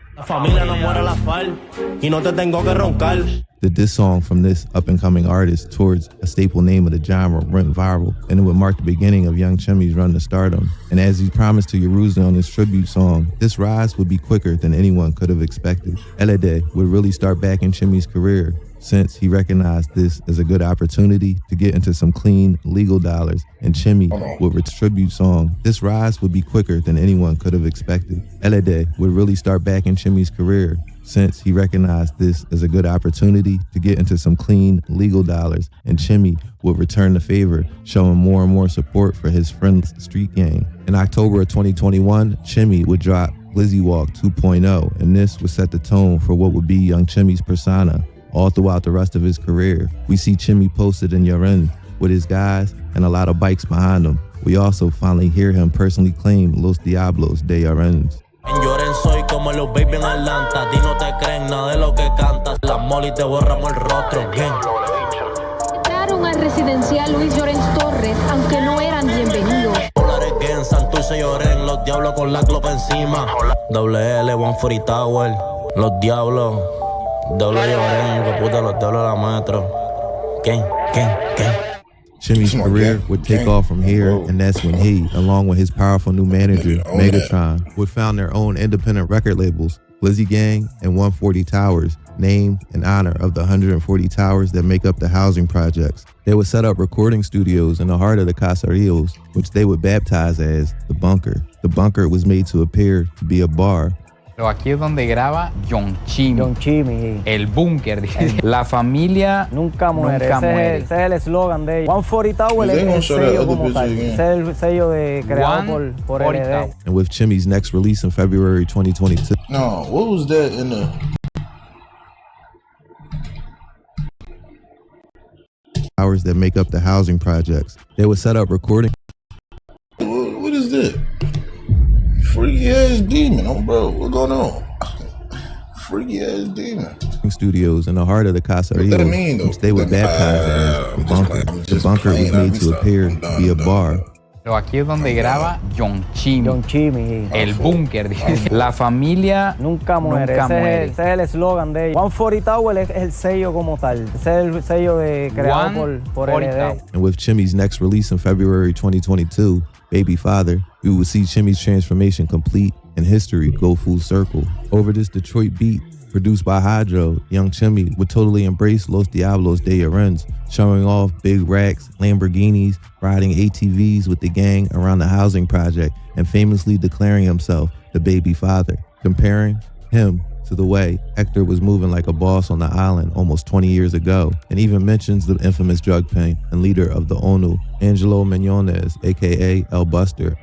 The diss song from this up-and-coming artist towards a staple name of the genre went viral, and it would mark the beginning of Young Chimmy's run to stardom. And as he promised to Yaruza on his tribute song, this rise would be quicker than anyone could have expected. Elede would really start back in Chimmy's career, since he recognized this as a good opportunity to get into some clean, legal dollars, and Chimmy with a tribute song, this rise would be quicker than anyone could have expected. Elede would really start back in Chimmy's career, since he recognized this as a good opportunity to get into some clean, legal dollars, and Chimmy would return the favor, showing more and more support for his friend's street gang. In October of 2021, Chimmy would drop Glizzy Walk 2.0, and this would set the tone for what would be Young Chimmy's persona. All throughout the rest of his career, we see Chimmy posted in Yorin with his guys and a lot of bikes behind him. We also finally hear him personally claim Los Diablos de Yorens. En Lloren soy como los baby en Atlanta. A ti no te creen nada de lo que cantas. Las molly te borramos el rostro. Bien. Entraron al residencial Luis Llorens Torres, aunque no eran bienvenidos. Dólares que en Santurce lloren. Los diablos con la clopa encima. Doble L, 140 Tower. Los diablos. Doble lloren. Que puta, los diablos de la metro. ¿Qué? Chimmy's career would take off from here, and that's when he, along with his powerful new manager, Megatron, would found their own independent record labels, Glizzy Gang and 140 Towers, named in honor of the 140 towers that make up the housing projects. They would set up recording studios in the heart of the Caseríos, which they would baptize as The Bunker. The Bunker was made to appear to be a bar. Aquí es donde graba John Chimmy. El búnker. La familia nunca muere. Ese es el eslogan de ellos. 140 Tower es el sello como tal. Ese es el sello creado por LD. And with Chimmy's next release in February 2022. No, what was that in the... Towers that make up the housing projects. They would set up recording. What is that? Freaky ass demon, bro. What's going on? Freaky ass demon. Studios in the heart of the Caseríos, which they would baptize as The Bunker. The Bunker was made to appear to be a bar. Pero aquí es donde graba John Chimmy. El búnker. La familia nunca muere. Ese es el eslogan de ellos. 140 Tower es el sello como tal. Ese es el sello creado por LD. And with Chimmy's next release in February 2022, Baby Father, we would see Chimmy's transformation complete and history go full circle. Over this Detroit beat, produced by Hydro, Young Chimmy would totally embrace Los Diablos de Llorens, showing off big racks, Lamborghinis, riding ATVs with the gang around the housing project, and famously declaring himself the Baby Father, comparing him to the way Hector was moving like a boss on the island almost 20 years ago, and even mentions the infamous drug pen and leader of the ONU, Angelo Meñones, aka El Buster.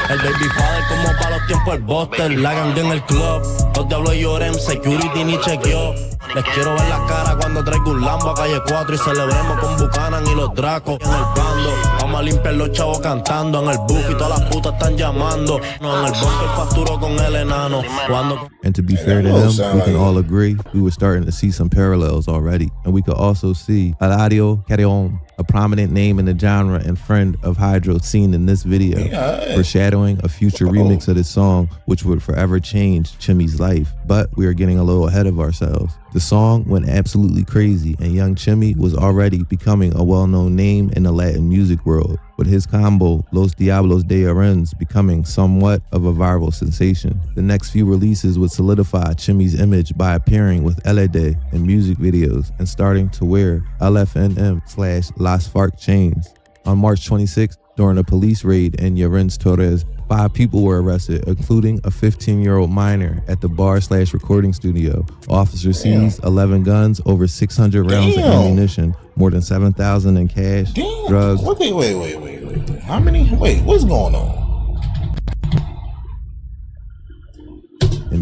El Baby Father como para los tiempos el Buster. La gang en el club. Los diablos lloren, security ni chequeó. Les quiero ver la cara cuando traigo un Lambo a calle 4 y celebremos con Buchanan y los Dracos en el bando. Vamos a limpiar los chavos cantando en el buff y todas las putas están llamando. No, en el bunker facturo con el enano. And to be fair to him, we can all agree we were starting to see some parallels already. And we could also see Eladio Carrion, a prominent name in the genre and friend of Hydro, seen in this video, foreshadowing a future remix of this song, which would forever change Chimmy's life. But we are getting a little ahead of ourselves. The song went absolutely crazy, and Young Chimmy was already becoming a well-known name in the Latin music world, with his combo Los Diablos de Llorens becoming somewhat of a viral sensation. The next few releases would solidify Chimmy's image by appearing with LD in music videos and starting to wear LFNM/Las FARC chains. On March 26th, during a police raid in Llorens Torres, 5 people were arrested, including a 15-year-old minor at the bar/recording studio. Officers seized 11 guns, over 600 rounds of ammunition, more than $7,000 in cash, drugs. Wait. How many? Wait, what's going on?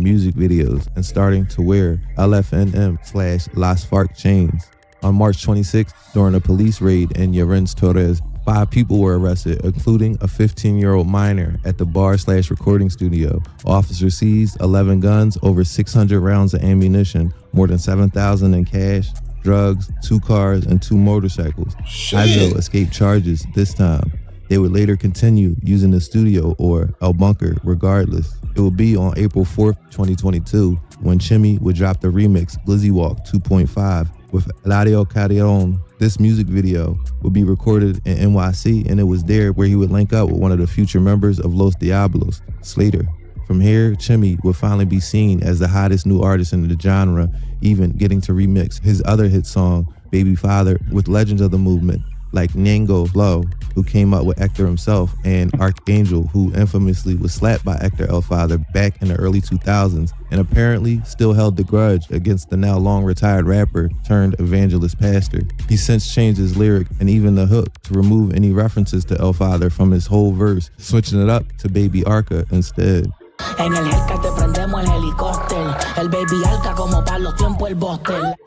music videos and starting to wear LFNM/Las FARC chains. On March 26th, during a police raid in Llorens Torres, 5 people were arrested, including a 15-year-old minor at the bar/recording studio. Officers seized 11 guns, over 600 rounds of ammunition, more than $7,000 in cash, drugs, 2 cars, and 2 motorcycles. Hydro escaped charges this time. They would later continue using the studio or El Bunker regardless. It would be on April 4th, 2022, when Chimmy would drop the remix Glizzy Walk 2.5 with Eladio Carrion. This music video would be recorded in NYC, and it was there where he would link up with one of the future members of Los Diablos, Slater. From here, Chimmy would finally be seen as the hottest new artist in the genre, even getting to remix his other hit song, Baby Father, with legends of the movement like Nyango Flow, who came up with Hector himself, and Archangel, who infamously was slapped by Hector El Father back in the early 2000s, and apparently still held the grudge against the now long retired rapper turned evangelist pastor. He's since changed his lyric and even the hook to remove any references to El Father from his whole verse, switching it up to Baby Arca instead.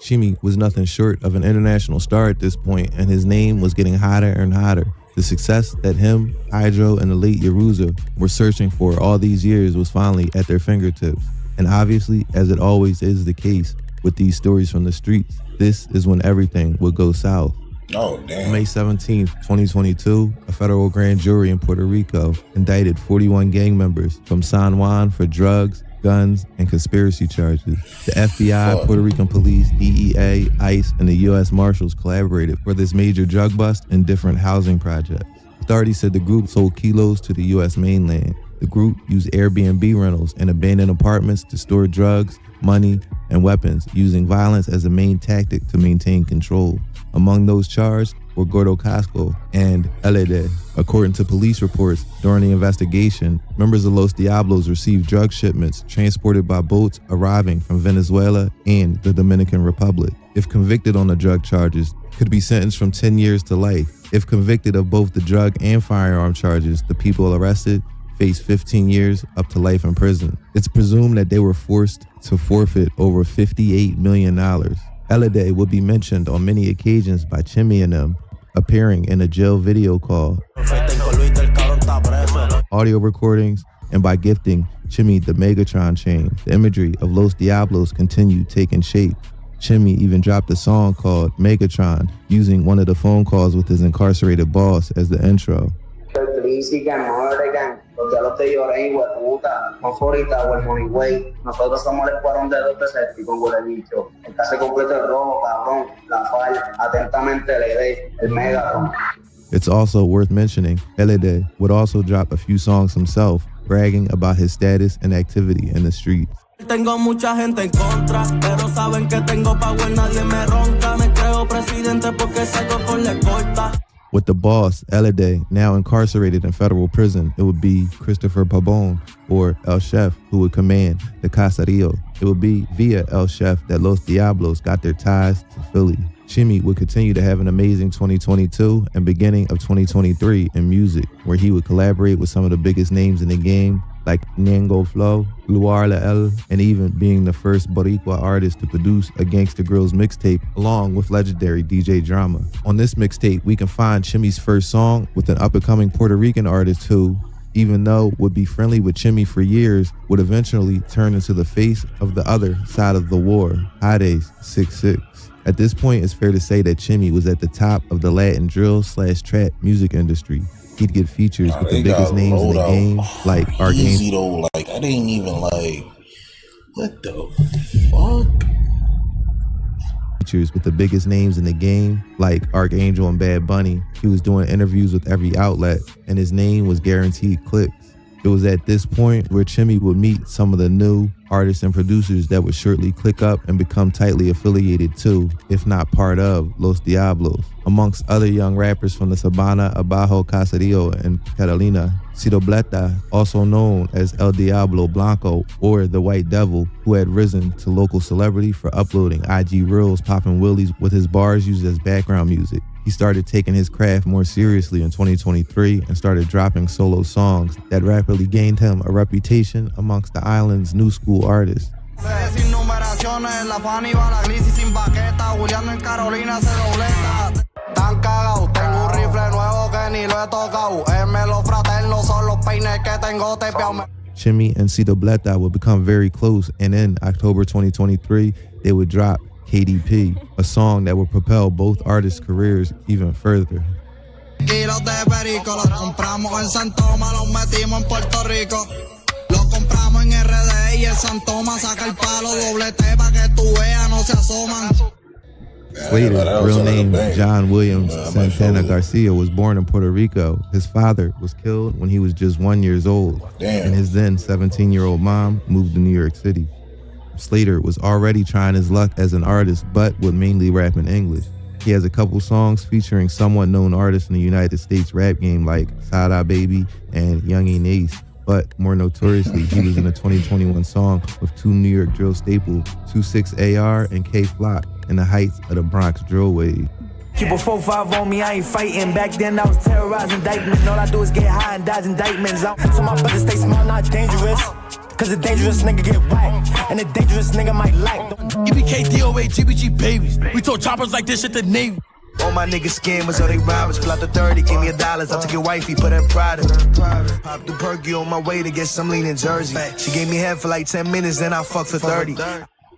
Chimmy was nothing short of an international star at this point, and his name was getting hotter and hotter. The success that him, Hydro, and the late Yaruza were searching for all these years was finally at their fingertips. And obviously, as it always is the case with these stories from the streets, this is when everything would go south. Oh, damn. May 17th, 2022, a federal grand jury in Puerto Rico indicted 41 gang members from San Juan for drugs, guns, and conspiracy charges. The FBI, Puerto Rican police, DEA, ICE, and the U.S. Marshals collaborated for this major drug bust in different housing projects. Authorities said the group sold kilos to the U.S. mainland. The group used Airbnb rentals and abandoned apartments to store drugs, money, and weapons, using violence as a main tactic to maintain control. Among those charged were Gordo Casco and LD. According to police reports, during the investigation, members of Los Diablos received drug shipments transported by boats arriving from Venezuela and the Dominican Republic. If convicted on the drug charges, could be sentenced from 10 years to life. If convicted of both the drug and firearm charges, the people arrested face 15 years up to life in prison. It's presumed that they were forced to forfeit over $58 million. Elade would be mentioned on many occasions by Chimmy and them, appearing in a jail video call, audio recordings, and by gifting Chimmy the Megatron chain. The imagery of Los Diablos continued taking shape. Chimmy even dropped a song called Megatron, using one of the phone calls with his incarcerated boss as the intro. Los Diablos de Llorén, hueputa, Conforita, Monigüey. Nosotros somos el escuadrón de los Decepticons, huele bicho. El case completo es rojo, cabrón, la FAL, atentamente LD, el Megatron. It's also worth mentioning, LD would also drop a few songs himself, bragging about his status and activity in the streets. Tengo mucha gente en contra, pero saben que tengo power, nadie me ronca. Me creo presidente porque salgo con la escolta. With the boss, Elade, now incarcerated in federal prison, it would be Christopher Pabon, or El Chef, who would command the Caserío. It would be via El Chef that Los Diablos got their ties to Philly. Chimmy would continue to have an amazing 2022 and beginning of 2023 in music, where he would collaborate with some of the biggest names in the game, like Nyango Flow, Luar Lael, and even being the first Boricua artist to produce a Gangsta Grillz mixtape along with legendary DJ Drama. On this mixtape, we can find Chimmy's first song with an up-and-coming Puerto Rican artist who, even though would be friendly with Chimmy for years, would eventually turn into the face of the other side of the war, Hades 6'6". At this point, it's fair to say that Chimmy was at the top of the Latin drill/trap music industry. He'd get features with the biggest names in the game, like Archangel. Though, like, I didn't even like, what the fuck? Features with the biggest names in the game, like Archangel and Bad Bunny. He was doing interviews with every outlet, and his name was guaranteed clicks. It was at this point where Chimmy would meet some of the new artists and producers that would shortly click up and become tightly affiliated to, if not part of, Los Diablos. Amongst other young rappers from the Sabana, Abajo, Caserío, and Catalina, Cito Bleta, also known as El Diablo Blanco or the White Devil, who had risen to local celebrity for uploading IG Reels, popping willies with his bars used as background music. He started taking his craft more seriously in 2023 and started dropping solo songs that rapidly gained him a reputation amongst the island's new school artists. Chimmy and Cito Bleta would become very close, and in October 2023, they would drop KDP, a song that would propel both artists' careers even further. Kilos de perico, los compramos en San Tomás, los metimos en Puerto Rico. Los compramos en RD y el San Tomás saca el palo doble T pa' que tú veas, no se asoman. Slater, real name John Williams Santana Garcia, was born in Puerto Rico. His father was killed when he was just 1 year old, and his then 17-year-old mom moved to New York City. Slater was already trying his luck as an artist, but would mainly rap in English. He has a couple songs featuring somewhat known artists in the United States rap game like Sada Baby and Young E. Nace, but more notoriously, he was in a 2021 song with two New York drill staples, 26 AR and K Flock, in the heights of the Bronx drill wave. Keep a 4-5 on me, I ain't fighting. Back then I was terrorizing indictments. All I do is get high and dodge indictments. So my brothers stay smart, not dangerous. Cause the dangerous nigga get whacked, and the dangerous nigga might lack. EBK, DOA, GBG babies. We told choppers like this shit the Navy. All my niggas scammers, all they robbers. Pull out the 30, give me $1. I took your wifey, put her in Prada. Popped the perky on my way to get some lean in Jersey. She gave me head for like 10 minutes, then I fucked for 30.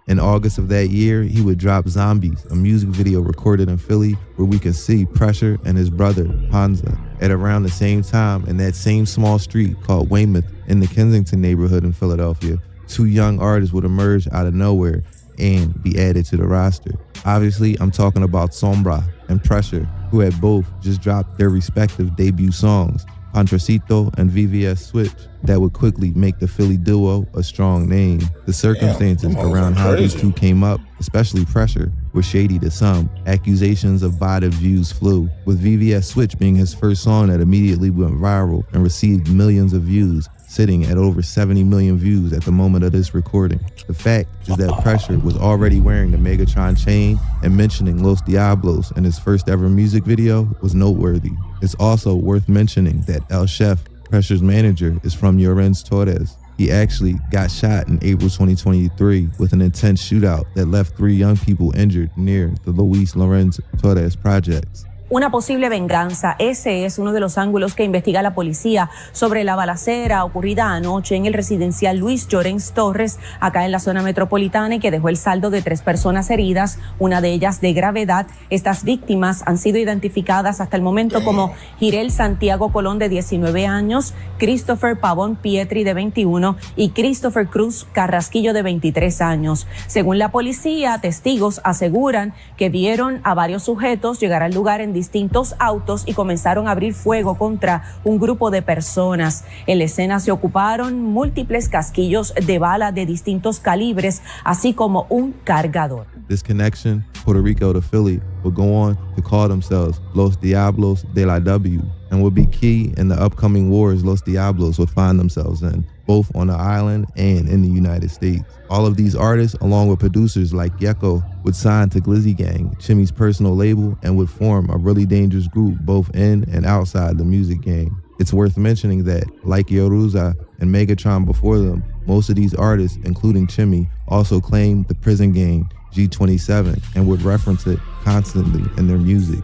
In August of that year, he would drop Zombies, a music video recorded in Philly where we can see Pressure and his brother, Panza. At around the same time, in that same small street called Weymouth in the Kensington neighborhood in Philadelphia, two young artists would emerge out of nowhere and be added to the roster. Obviously, I'm talking about Sombra and Pressure, who had both just dropped their respective debut songs, Pantracito and VVS Switch, that would quickly make the Philly duo a strong name. The circumstances around how these two came up, especially Pressure, were shady to some. Accusations of botted views flew, with VVS Switch being his first song that immediately went viral and received millions of views, sitting at over 70 million views at the moment of this recording. The fact is that Pressure was already wearing the Megatron chain, and mentioning Los Diablos in his first ever music video was noteworthy. It's also worth mentioning that El Chef, Pressure's manager, is from Llorens Torres. He actually got shot in April 2023 with an intense shootout that left 3 young people injured near the Luis Llorens Torres projects. Una posible venganza, ese es uno de los ángulos que investiga la policía sobre la balacera ocurrida anoche en el residencial Luis Llorens Torres, acá en la zona metropolitana, y que dejó el saldo de 3 personas heridas, una de ellas de gravedad. Estas víctimas han sido identificadas hasta el momento como Jirel Santiago Colón, de 19 años, Christopher Pavón Pietri, de 21, y Christopher Cruz Carrasquillo, de 23 años. Según la policía, testigos aseguran que vieron a varios sujetos llegar al lugar en distintos autos y comenzaron a abrir fuego contra un grupo de personas. En la escena se ocuparon múltiples casquillos de bala de distintos calibres, así como un cargador. This connection, Puerto Rico to Philly, would go on to call themselves Los Diablos de la W, and would be key in the upcoming wars Los Diablos would find themselves in, both on the island and in the United States. All of these artists, along with producers like Yeko, would sign to Glizzy Gang, Chimmy's personal label, and would form a really dangerous group both in and outside the music game. It's worth mentioning that, like Yoruza and Megatron before them, most of these artists, including Chimmy, also claimed the prison gang, G27, and would reference it constantly in their music.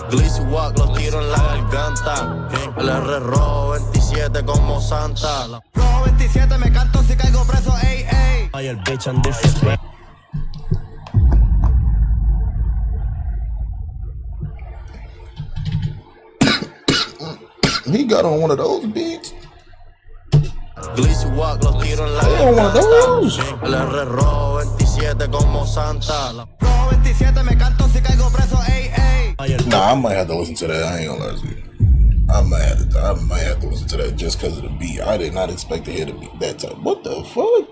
Glizzy Walk, los tiro en la garganta. El R Rojo 27 como Santa. Rojo 27 me canto si caigo preso, ey, ey. Ay, el bitch and disrespect. He got on one of those beats. Glizzy Walk, los tiro en la garganta. El R Rojo 27 como Santa. Rojo 27 me canto si caigo preso, ey, ey. Nah, I might have to listen to that. I ain't gonna lie to you. I might have to listen to that just because of the beat. I did not expect to hear the beat that time. What the fuck?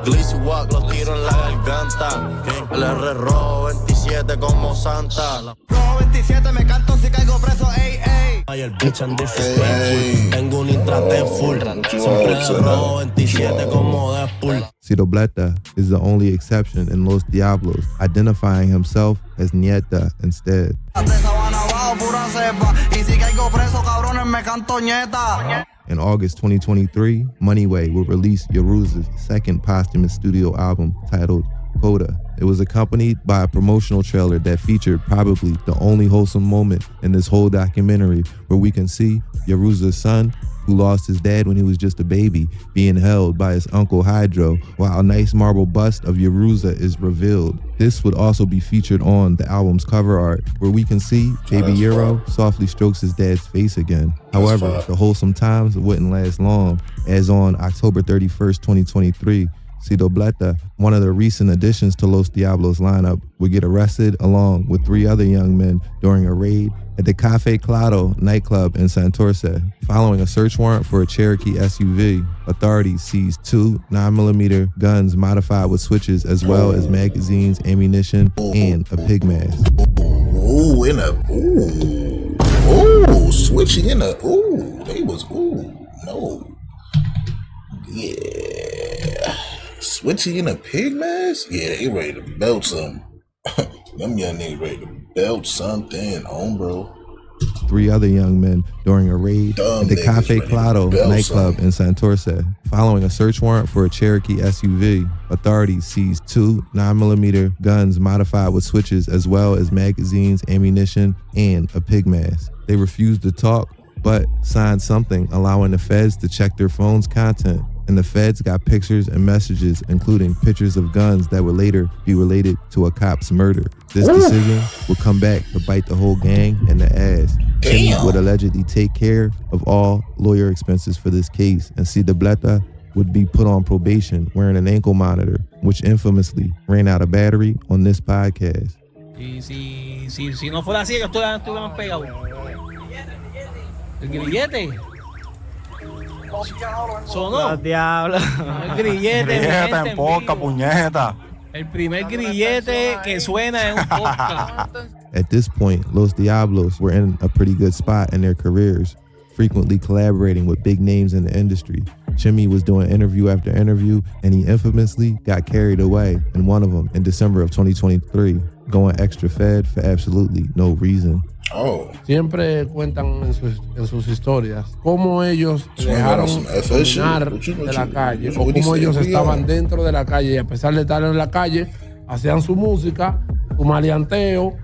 Glizzy Walk, los tiro en la garganta. El R Rojo 27 27 como Santa. Rojo 27 me canto si caigo preso, ey, ey. Ay, el bitch and disrespectful. Tengo un intrate full. Siempre de rojo 27 como Deadpool. Cidobleta is the only exception in Los Diablos, identifying himself as Nieta instead. In August 2023, Moneyway will release Yaruza's second posthumous studio album titled Coda. It was accompanied by a promotional trailer that featured probably the only wholesome moment in this whole documentary, where we can see Yaruza's son, who lost his dad when he was just a baby, being held by his uncle Hydro, while a nice marble bust of Yaruza is revealed. This would also be featured on the album's cover art, where we can see baby Euro softly strokes his dad's face again. However, the wholesome times wouldn't last long, as on October 31st, 2023, Cidobleta, one of the recent additions to Los Diablos lineup, would get arrested along with 3 other young men during a raid at the Cafe Claro nightclub in Santurce. Following a search warrant for a Cherokee SUV, authorities seized 2 9mm guns modified with switches, as well as magazines, ammunition, and a pig mask. Switching in a, they was, no. Yeah. Switching in a pig mask? Yeah, they ready to belt something. Them young niggas ready to belt something on, bro. 3 other young men during a raid at the Cafe Claro nightclub in Santurce. Following a search warrant for a Cherokee SUV, authorities seized 2 9mm guns modified with switches, as well as magazines, ammunition, and a pig mask. They refused to talk, but signed something allowing the feds to check their phone's content. And the feds got pictures and messages, including pictures of guns that would later be related to a cop's murder. This decision would come back to bite the whole gang in the ass. Timmy would allegedly take care of all lawyer expenses for this case, and Cidobleta would be put on probation wearing an ankle monitor, which infamously ran out of battery on this podcast. Y si no fuera así, ellos estuvieran pegados. El grillete. Sonó. Diablos. El grillete, en poca, puñeta. El primer grillete que suena en un podcast. At this point, Los Diablos were in a pretty good spot in their careers, frequently collaborating with big names in the industry. Chimmy was doing interview after interview, and he infamously got carried away in one of them in December of 2023, going extra fed for absolutely no reason. Siempre cuentan en sus historias cómo ellos dejaron caminar de la calle, o cómo ellos estaban dentro de la calle, y a pesar de estar en la calle, hacían su música, su maleanteo,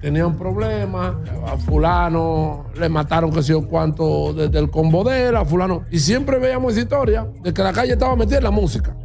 tenían problemas, a fulano le mataron que sé yo cuánto desde el combo de él, a fulano, y siempre veíamos esa historia de que la calle estaba metida en la música.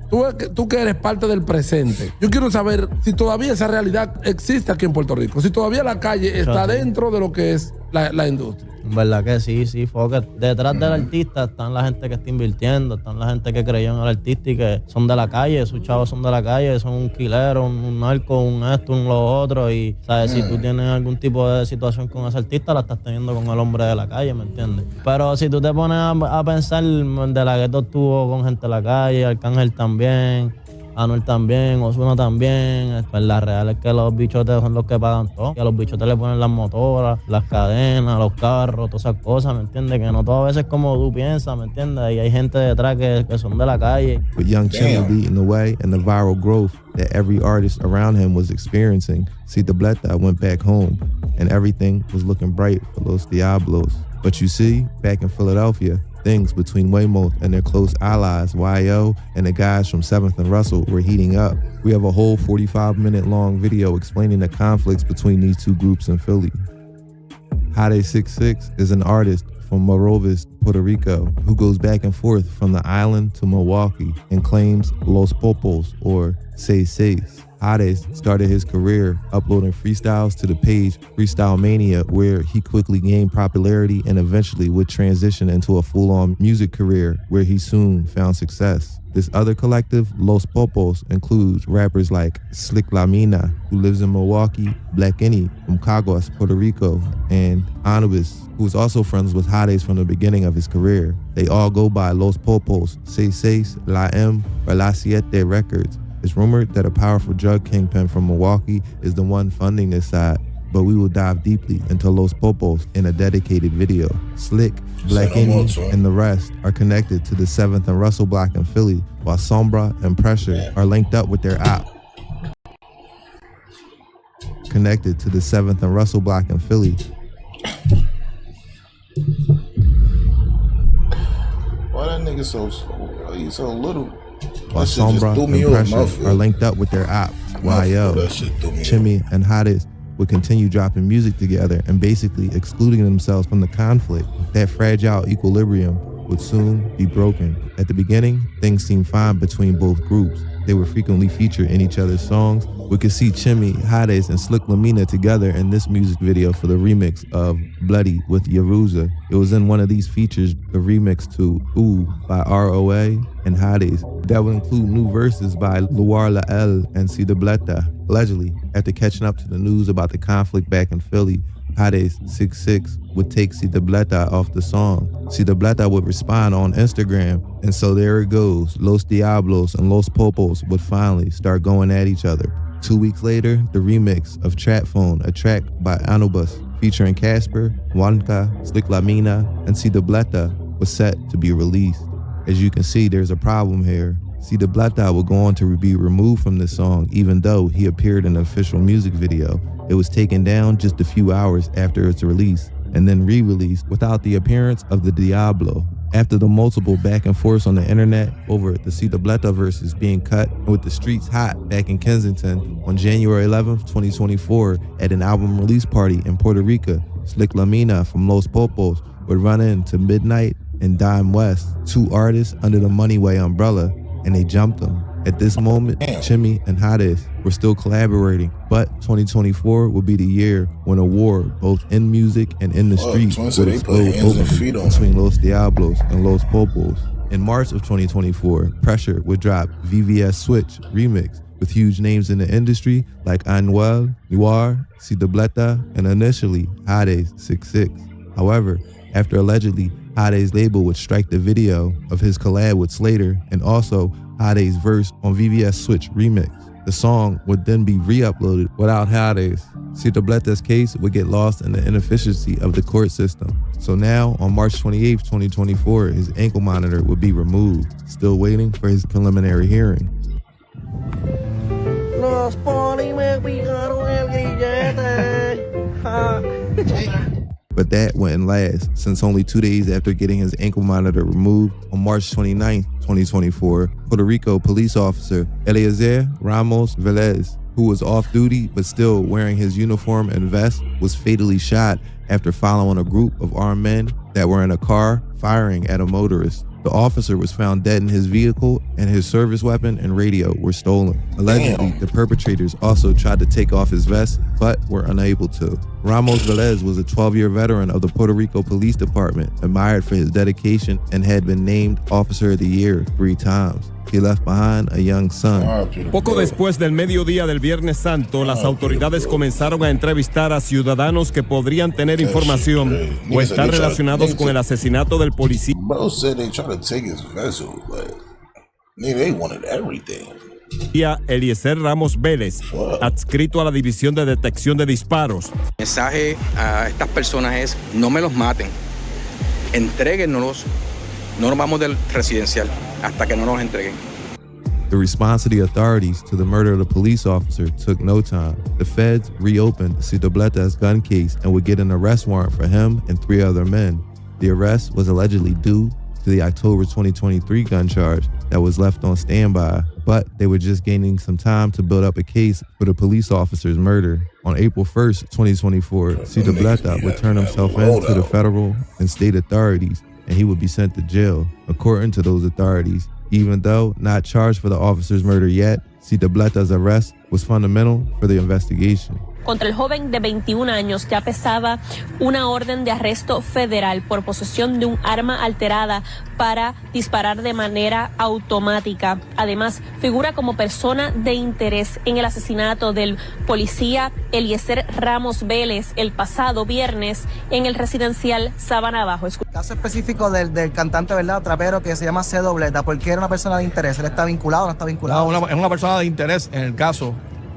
Tú que eres parte del presente, yo quiero saber si todavía esa realidad existe aquí en Puerto Rico, si todavía la calle está dentro de lo que es la industria. Verdad que sí, porque detrás del artista están la gente que está invirtiendo, están la gente que creyó en el artista y que son de la calle, sus chavos son de la calle, son un quilero, un narco, un esto, un lo otro, y sabes, si tú tienes algún tipo de situación con ese artista, la estás teniendo con el hombre de la calle, ¿me entiendes? Pero si tú te pones a pensar, De La Ghetto estuvo con gente de la calle, Arcángel también, Anuel también, Ozuna también. Pues la real es que los bichotes son los que pagan todo. Que a los bichotes le ponen las motoras, las cadenas, los carros, todas esas cosas, ¿me entiendes? Que no todo a veces es como tú piensas, ¿me entiendes? Y hay gente detrás que son de la calle. With young Chimmy leading the way and the viral growth that every artist around him was experiencing, Cidobleta went back home and everything was looking bright for Los Diablos. But you see, back in Philadelphia, things between Weymouth and their close allies, YO, and the guys from 7th and Russell were heating up. We have a whole 45-minute long video explaining the conflicts between these two groups in Philly. Hade 66 is an artist from Morovis, Puerto Rico, who goes back and forth from the island to Milwaukee and claims Los Popos, or Seis. Hades started his career uploading freestyles to the page Freestyle Mania, where he quickly gained popularity and eventually would transition into a full-on music career where he soon found success. This other collective, Los Popos, includes rappers like Slick La Mina, who lives in Milwaukee, Black Any from Caguas, Puerto Rico, and Anubis, who is also friends with Hades from the beginning of his career. They all go by Los Popos, Seis, La M, or La Siete Records. It's rumored that a powerful drug kingpin from Milwaukee is the one funding this side, but we will dive deeply into Los Popos in a dedicated video. Slick, Black Indie, and the rest are connected to the 7th and Russell Block in Philly, while Sombra and Pressure are linked up with their op. Connected to the 7th and Russell Block in Philly. Why that nigga so slow? He's so little. While Sombra and Pressure are linked up with their ops, YO, Chimmy, and Hottest would continue dropping music together and basically excluding themselves from the conflict. That fragile equilibrium would soon be broken. At the beginning, things seemed fine between both groups. They would frequently feature in each other's songs. We could see Chimmy, Hades, and Slick Lamina together in this music video for the remix of Bloody with Yaruza. It was in one of these features, the remix to Ooh by ROA and Hades. That would include new verses by Luar Lael and C. Debleta. Allegedly, after catching up to the news about the conflict back in Philly, Hades 66 would take C. Debleta off the song. C. Debleta would respond on Instagram, and so there it goes. Los Diablos and Los Popos would finally start going at each other. 2 weeks later, the remix of Trap Phone, a track by Anubis, featuring Casper, Juanca, Slick Lamina, and C. Debleta, was set to be released. As you can see, there's a problem here. C. Debleta would go on to be removed from this song, even though he appeared in the official music video. It was taken down just a few hours after its release, and then re-released without the appearance of the Diablo. After the multiple back and forths on the internet over the C. Debleta verses being cut, and with the streets hot back in Kensington, on January 11th, 2024, at an album release party in Puerto Rico, Slick Lamina from Los Popos would run into Midnight and Dime West, two artists under the Moneyway umbrella, and they jumped them. At this moment, Chimmy and Hades were still collaborating, but 2024 would be the year when a war, both in music and in the streets, would explode openly between Los Diablos and Los Popos. In March of 2024, Pressure would drop VVS Switch remix with huge names in the industry like Anuel, Noir, C. Debleta, and initially Hades 66. However, after allegedly Hades' label would strike the video of his collab with Slater and also Hades' verse on VVS Switch remix, the song would then be re-uploaded without Hades. C. Debleta's case would get lost in the inefficiency of the court system. So now, on March 28, 2024, his ankle monitor would be removed, still waiting for his preliminary hearing. Los poli me picaron el grillete. But that wouldn't last, since only 2 days after getting his ankle monitor removed, on March 29, 2024, Puerto Rico police officer Eliezer Ramos Velez, who was off duty but still wearing his uniform and vest, was fatally shot after following a group of armed men that were in a car firing at a motorist. The officer was found dead in his vehicle, and his service weapon and radio were stolen. Allegedly, the perpetrators also tried to take off his vest, but were unable to. Ramos Velez was a 12-year veteran of the Puerto Rico Police Department, admired for his dedication, and had been named Officer of the Year 3 times. He left behind a young son. Poco después del mediodía del Viernes Santo, las autoridades comenzaron a entrevistar a ciudadanos que podrían tener información o estar relacionados con el asesinato del policía. Bro said they tried to take his vessel, but they wanted everything. Eliezer Ramos Vélez, adscrito a la División de Detección de Disparos. El mensaje a estas personas es: no me los maten, entréguennos, no nos vamos del residencial hasta que no nos entreguen. The response of the authorities to the murder of the police officer took no time. The feds reopened C. Debleta's gun case and would get an arrest warrant for him and 3 other men. The arrest was allegedly due to the October 2023 gun charge that was left on standby, but they were just gaining some time to build up a case for the police officer's murder. On April 1st, 2024, C. Debleta would turn himself in to the federal and state authorities, and he would be sent to jail. According to those authorities, even though not charged for the officer's murder yet, C. Debleta's arrest was fundamental for the investigation. contra el joven de 21 años ya pesaba una orden de arresto federal por posesión de un arma alterada para disparar de manera automática. Además, figura como persona de interés en el asesinato del policía Eliezer Ramos Vélez el pasado viernes en el residencial Sabana Bajo. Caso específico del cantante, ¿verdad? Trapero que se llama C. ¿Por qué era una persona de interés? ¿Él está vinculado o no está vinculado? No, es una persona de interés en el caso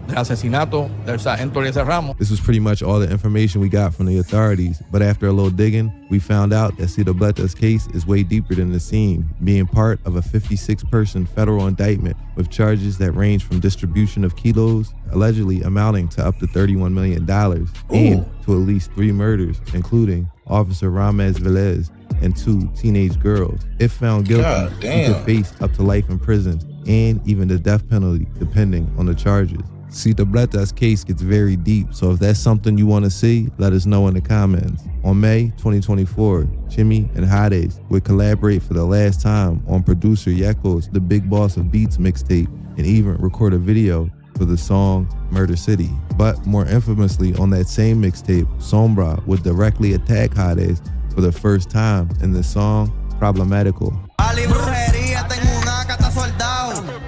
del asesinato del sargento Eliezer Ramos. This was pretty much all the information we got from the authorities, but after a little digging, we found out that Cidobleta's case is way deeper than it seemed, being part of a 56-person federal indictment with charges that range from distribution of kilos, allegedly amounting to up to $31 million, and to at least 3 murders, including Officer Ramez Velez and 2 teenage girls. If found guilty, he could face up to life in prison and even the death penalty, depending on the charges. Cidobleta's case gets very deep, so if that's something you want to see, let us know in the comments. On May 2024, Chimmy and Hades would collaborate for the last time on producer Yeko's The Big Boss of Beats mixtape and even record a video for the song Murder City. But more infamously, on that same mixtape, Sombra would directly attack Hades for the first time in the song Problematical.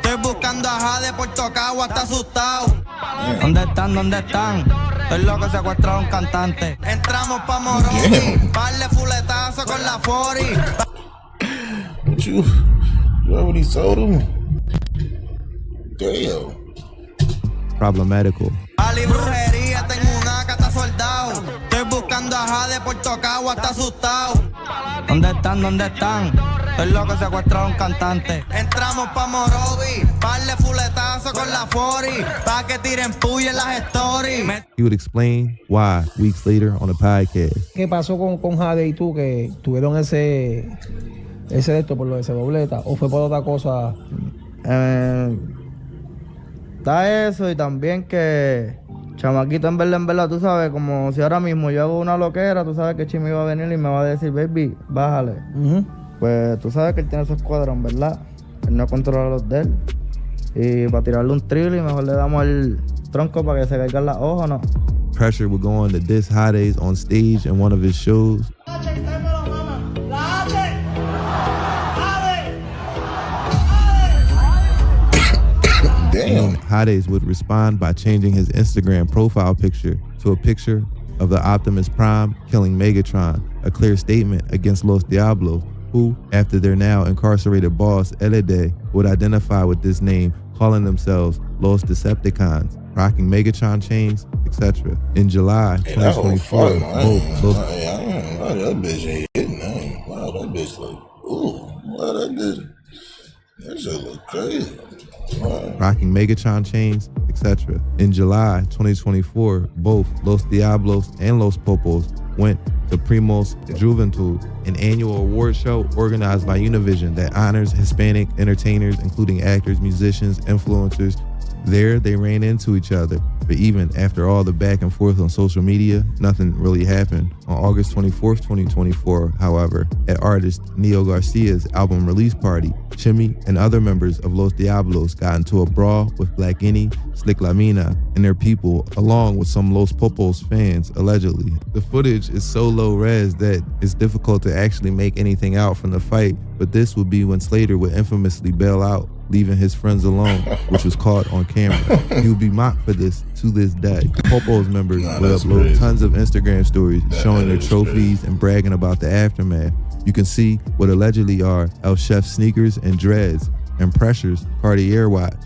Estoy buscando a Jade por Tocagua, está asustado. ¿Dónde están? ¿Dónde están? Estoy loco, secuestraron un cantante. Entramos pa' Moroni, parle fuletazo con la 40. What you already sold him? Damn. Problematical. Ali brujería, tengo una cata soldado. Estoy buscando a Jade por Tocagua, está asustado. ¿Dónde están? ¿Dónde están? Estoy loco, secuestraron un cantante. Entramos pa' Morovi, parle fuletazo con la 40, pa' que tiren puya en las stories. He would explain why weeks later on the podcast. ¿Qué pasó con Jade y tú que tuvieron ese de esto por lo de Cidobleta? ¿O fue por otra cosa? Está eso y también que chamaquito en verdad, tú sabes, como si ahora mismo yo hago una loquera, tú sabes que Chimi va a venir y me va a decir, baby, bájale. Pues tú sabes que él tiene su escuadrón, ¿verdad? Él no controla los de él. Y para tirarle un triple, mejor le damos el tronco para que se caigan las hojas, ¿no? Pressure would go on to diss Hades on stage in one of his shows. Damn. Hades would respond by changing his Instagram profile picture to a picture of the Optimus Prime killing Megatron, a clear statement against Los Diablos, who, after their now incarcerated boss, Elede, would identify with this name, calling themselves Los Decepticons, rocking Megatron chains, etc. In July 2024, that bitch ain't hitting. Wow, that bitch that shit look crazy. Wow. Rocking Megatron chains, etc. In July 2024, both Los Diablos and Los Popos went to Primos Juventud, an annual award show organized by Univision that honors Hispanic entertainers, including actors, musicians, influencers. There, they ran into each other, but even after all the back and forth on social media, nothing really happened. On August 24th, 2024, however, at artist Neo Garcia's album release party, Chimmy and other members of Los Diablos got into a brawl with Black Guinea, Slick La Mina, and their people, along with some Los Popos fans, allegedly. The footage is so low res that it's difficult to actually make anything out from the fight, but this would be when Slater would infamously bail out, leaving his friends alone, which was caught on camera. He would be mocked for this to this day. Popos members would upload tons of Instagram stories showing their trophies and bragging about the aftermath. You can see what allegedly are El Chef sneakers and dreads, and Pressure's Cartier watch,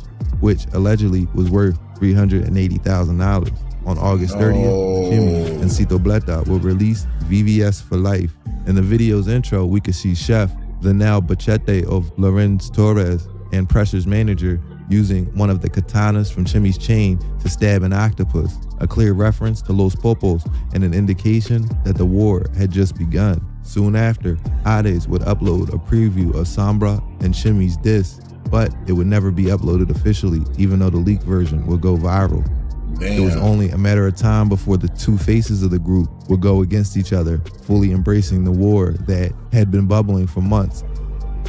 which allegedly was worth $380,000. On August 30th, Chimmy and Cidobleta will release VVS for Life. In the video's intro, we could see Chef, the now Bachete of Lorenz Torres, and Pressure's manager using one of the katanas from Chimmy's chain to stab an octopus, a clear reference to Los Popos and an indication that the war had just begun. Soon after, Hades would upload a preview of Sombra and Chimmy's diss, but it would never be uploaded officially, even though the leaked version would go viral. It was only a matter of time before the two faces of the group would go against each other, fully embracing the war that had been bubbling for months.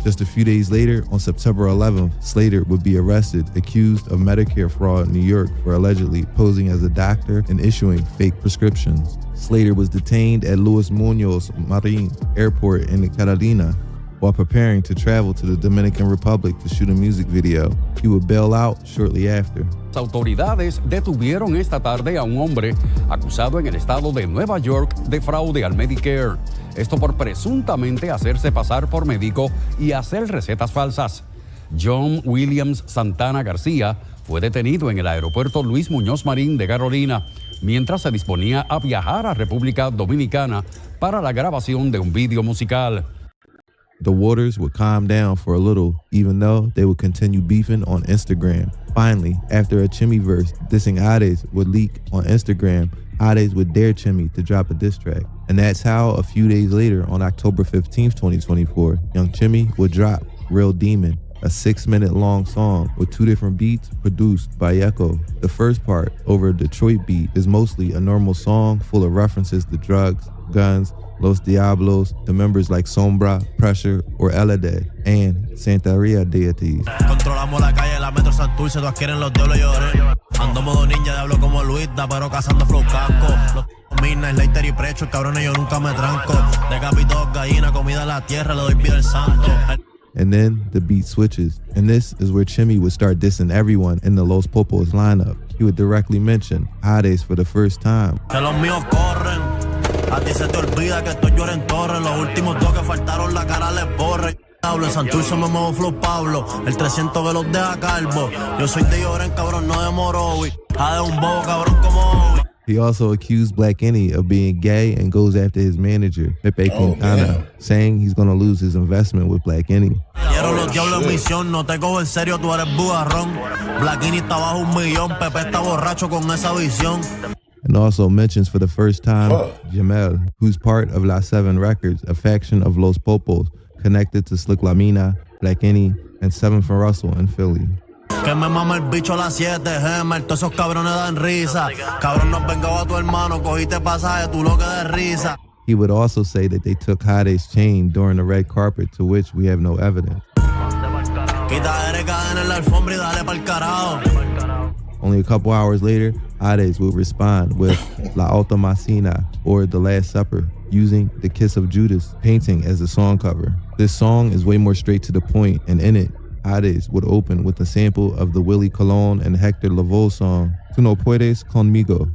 Just a few days later, on September 11th, Slater would be arrested, accused of Medicare fraud in New York for allegedly posing as a doctor and issuing fake prescriptions. Slater was detained at Luis Muñoz Marin Airport in Carolina while preparing to travel to the Dominican Republic to shoot a music video. He would bail out shortly after. Las autoridades detuvieron esta tarde a un hombre acusado en el estado de Nueva York de fraude al Medicare. Esto por presuntamente hacerse pasar por médico y hacer recetas falsas. John Williams Santana García fue detenido en el aeropuerto Luis Muñoz Marín de Carolina mientras se disponía a viajar a República Dominicana para la grabación de un video musical. The waters would calm down for a little, even though they would continue beefing on Instagram. Finally, after a Chimmy verse dissing Hades would leak on Instagram, Hades would dare Chimmy to drop a diss track. And that's how a few days later, on October 15th, 2024, Young Chimmy would drop Real Demon, a 6-minute long song with 2 different beats produced by Echo. The first part, over a Detroit beat, is mostly a normal song full of references to drugs, guns, Los Diablos, to members like Sombra, Pressure, or Elade, and Santeria deities. Controlamos la calle, la metro Santurce, todas quieren los diablos lloré. Ando modo ninja, diablo como Luisda, pero cazando flow casco. Los Midnight, Later y Precho, cabrones yo nunca me tranco. Decapito gallina, comida a la tierra, le doy vida al santo. And then the beat switches, and this is where Chimmy would start dissing everyone in the Los Popos lineup. He would directly mention Hades for the first time. Que los míos corren. A ti se te olvida que estoy yo en torre. Los últimos 2 que faltaron la cara les borre. En Santurce me muevo flow Pablo. El 300 que los deja calvo. Yo soy de Lloren, cabrón, no de Morovi. De un bobo, cabrón, como Obi. He also accused Black Any of being gay and goes after his manager, Pepe Quintana, saying he's going to lose his investment with Black Any. Quiero los diablos en misión, no te cojo en serio, tú eres bugarrón. Black Any está bajo 1 millón, Pepe está borracho con esa visión. And also mentions for the first time Jamel, who's part of La 7 Records, a faction of Los Popos, connected to Slick Lamina, Black Any, and 7 from Russell in Philly. Que me mama el bicho a las 7, Gemer, todos esos cabrones dan risa. Cabrón, nos vengaba a tu hermano, cogiste pasaje, tú lo que de risa. He would also say that they took Hades' chain during the red carpet, to which we have no evidence. Quita cadena en la alfombra y dale pa'l carajo. Only a couple hours later, Hades would respond with La Última Cena, or The Last Supper, using The Kiss of Judas painting as the song cover. This song is way more straight to the point, and in it, Hades would open with a sample of the Willie Colon and Hector Lavoe song, Tú no puedes conmigo.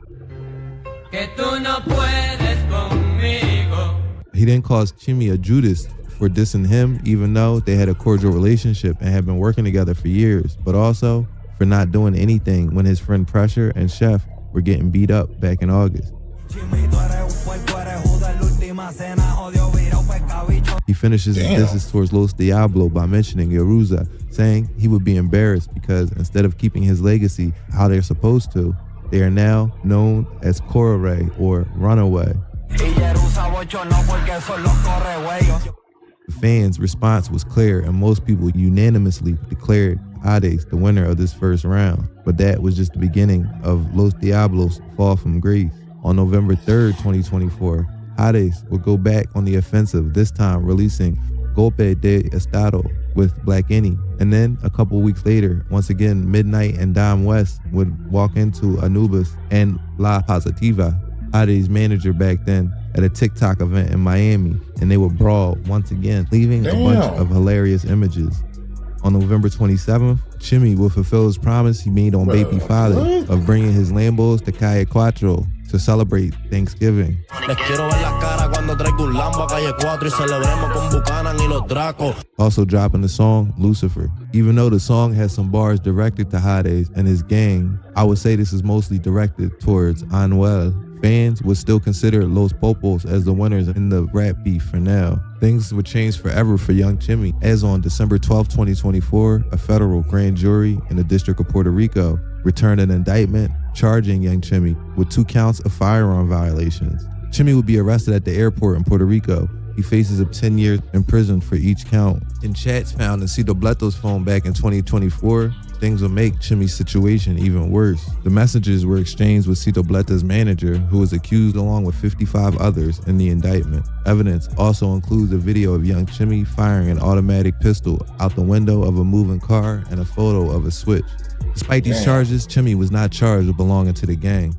Que tú no puedes conmigo. He then calls Chimmy a Judas for dissing him, even though they had a cordial relationship and had been working together for years, but also for not doing anything when his friend Pressure and Chef were getting beat up back in August. He finishes his disses towards Los Diablos by mentioning Yeruza, saying he would be embarrassed because instead of keeping his legacy how they're supposed to, they are now known as Corre or Runaway. The fans' response was clear, and most people unanimously declared Hades the winner of this first round. But that was just the beginning of Los Diablos' fall from grace. On November 3rd, 2024, Hades would go back on the offensive, this time releasing Golpe de Estado with Black Any. And then a couple weeks later, once again, Midnight and Dom West would walk into Anubis and La Positiva, Hades' manager back then, at a TikTok event in Miami, and they would brawl once again, leaving a bunch of hilarious images. On November 27th, Chimmy would fulfill his promise he made on Baby Father of bringing his Lambos to Calle Cuatro to celebrate Thanksgiving. Also dropping the song Lucifer. Even though the song has some bars directed to Hades and his gang, I would say this is mostly directed towards Anuel. Fans would still consider Los Popos as the winners in the rap beef for now. Things would change forever for Young Chimmy, as on December 12, 2024, a federal grand jury in the District of Puerto Rico returned an indictment charging Young Chimmy with 2 counts of firearm violations. Chimmy would be arrested at the airport in Puerto Rico. He He faces up 10 years in prison for each count. In chats found in Cito Bleto's phone back in 2024, things would make Chimmy's situation even worse. The messages were exchanged with Cito Bleto's manager, who was accused along with 55 others in the indictment. Evidence also includes a video of young Chimmy firing an automatic pistol out the window of a moving car and a photo of a switch. Despite these charges, Chimmy was not charged with belonging to the gang.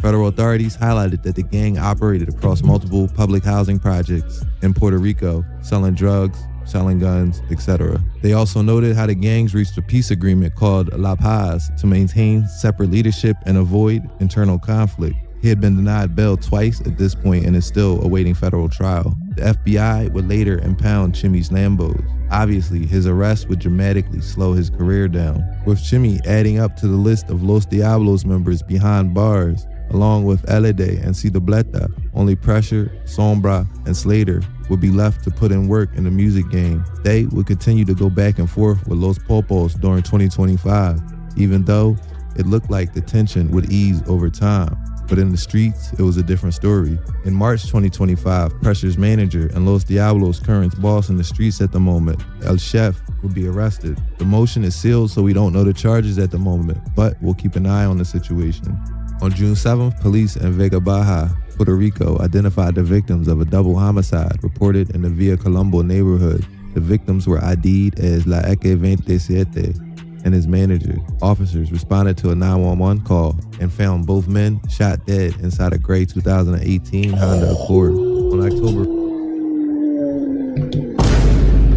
Federal authorities highlighted that the gang operated across multiple public housing projects in Puerto Rico, selling drugs, selling guns, etc. They also noted how the gangs reached a peace agreement called La Paz to maintain separate leadership and avoid internal conflict. He had been denied bail twice at this point and is still awaiting federal trial. The FBI would later impound Chimmy's Lambos. Obviously, his arrest would dramatically slow his career down, with Chimmy adding up to the list of Los Diablos members behind bars. Along with Elede and Cito Bleta, only Pressure, Sombra, and Slater would be left to put in work in the music game. They would continue to go back and forth with Los Popos during 2025, even though it looked like the tension would ease over time. But in the streets, it was a different story. In March 2025, Pressure's manager and Los Diablos' current boss in the streets at the moment, El Chef, would be arrested. The motion is sealed, so we don't know the charges at the moment, but we'll keep an eye on the situation. On June 7th, police in Vega Baja, Puerto Rico, identified the victims of a double homicide reported in the Villa Colombo neighborhood. The victims were ID'd as La Eque 27 and his manager. Officers responded to a 911 call and found both men shot dead inside a gray 2018 Honda Accord. On October...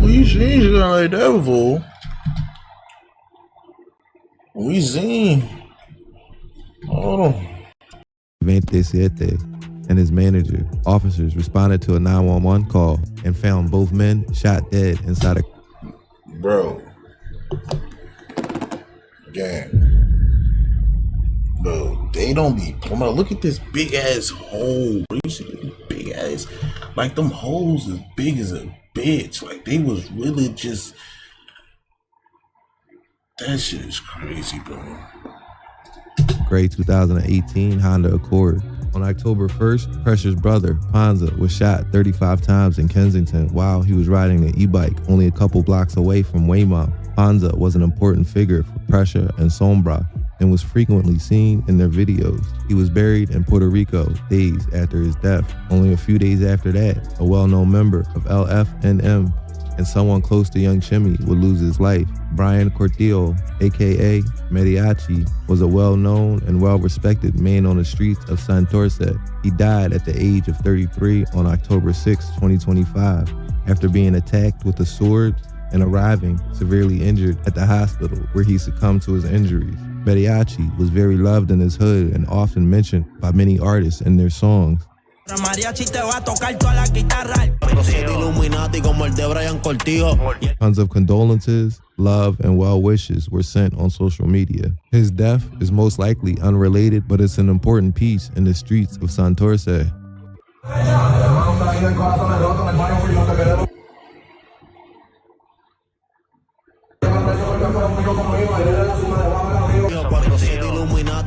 We changed it like that before. We seen. Hold on. 27 and his manager. Officers responded to a 911 call and found both men shot dead inside a... Bro. Gang. Bro, they don't be... Bro, look at this big ass hole. Bro, you see this big ass... Like, them holes as big as a bitch. Like, they was really just... That shit is crazy, bro. Gray 2018 Honda Accord. On October 1st, Pressure's brother, Panza, was shot 35 times in Kensington while he was riding an e-bike only a couple blocks away from Weymouth. Panza was an important figure for Pressure and Sombra and was frequently seen in their videos. He was buried in Puerto Rico days after his death. Only a few days after that, a well-known member of LFNM and someone close to young Chimmy would lose his life. Brian Cortillo, aka Mariachi, was a well-known and well-respected man on the streets of Santurce. He died at the age of 33 on October 6, 2025, after being attacked with a sword and arriving severely injured at the hospital where he succumbed to his injuries. Mariachi was very loved in his hood and often mentioned by many artists in their songs. Tons of condolences, love, and well wishes were sent on social media. His death is most likely unrelated, but it's an important piece in the streets of Santurce.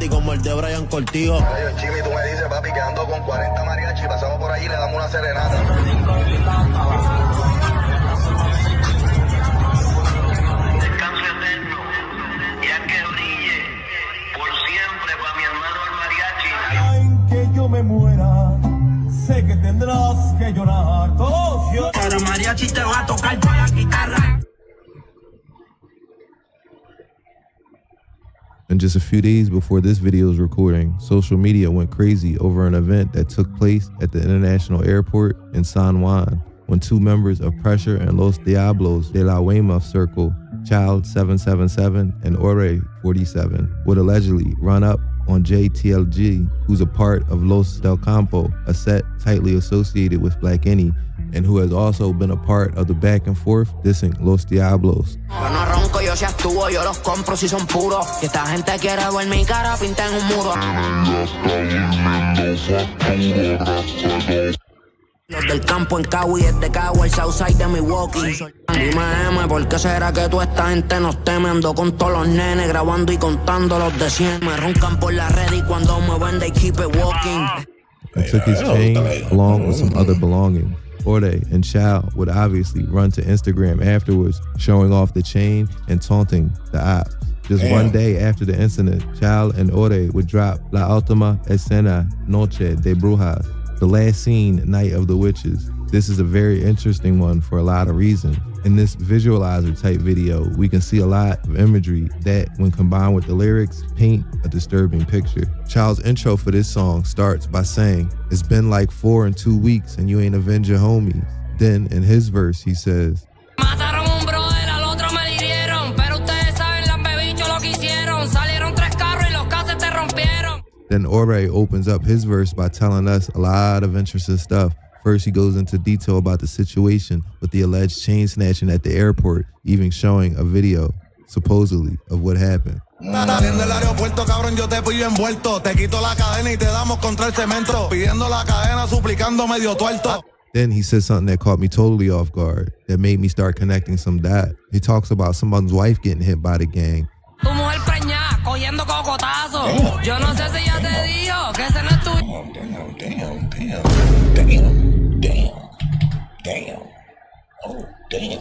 Como el de Brian Cortijo. Chimi, tú me dices, papi, que ando con 40 mariachi, pasamos por ahí y le damos una serenata. Descanso eterno, ya que brille por siempre para mi hermano el mariachi. Ay, que yo me muera, sé que tendrás que llorar. Todos lloran. Pero mariachi te va a tocar toda la guitarra. And just a few days before this video's recording, social media went crazy over an event that took place at the international airport in San Juan, when two members of Pressure and Los Diablos de la Weymouth Circle, Child 777 and Ore 47, would allegedly run up on JTLG, who's a part of Los Del Campo, a set tightly associated with Black Any, and who has also been a part of the back and forth dissing Los Diablos. Yo no ronco, yo si actúo, yo los compro si son puros. Que esta gente quiere ver mi cara pinta en un muro. Los del campo en Cabo y desde Cabo el Southside de Milwaukee. Dime, M, ¿por qué será que toda esta gente nos teme? Ando con todos los nenes grabando y contando los de 100. Me roncan por la red y cuando me ven they keep it walking. And took his chain along with some other belongings. Orde and Chow would obviously run to Instagram afterwards, showing off the chain and taunting the ops. Just one day after the incident, Chow and Orde would drop La Última Escena Noche de Brujas, the last scene, Night of the Witches. This is a very interesting one for a lot of reasons. In this visualizer type video, we can see a lot of imagery that, when combined with the lyrics, paint a disturbing picture. Child's intro for this song starts by saying, "It's been like 4 and 2 weeks and you ain't avenged your homies." Then in his verse, he says, Mataron un brother, al otro me hirieron, pero ustedes saben las bebichos lo que hicieron. Salieron 3 carros y los cases te rompieron. Then Ore opens up his verse by telling us a lot of interesting stuff. First, he goes into detail about the situation with the alleged chain snatching at the airport, even showing a video, supposedly, of what happened. Saliendo del aeropuerto, cabrón, yo te pillo envuelto. Te quito la cadena y te damos contra el cemento. Pidiendo la cadena, suplicando medio tuerto. Then he says something that caught me totally off guard, that made me start connecting some dots. He talks about someone's wife getting hit by the gang. Tu mujer preñada, cogiendo cocotazo. Yo no sé si ya te dijo que ese no es tu... Damn. Oh, damn.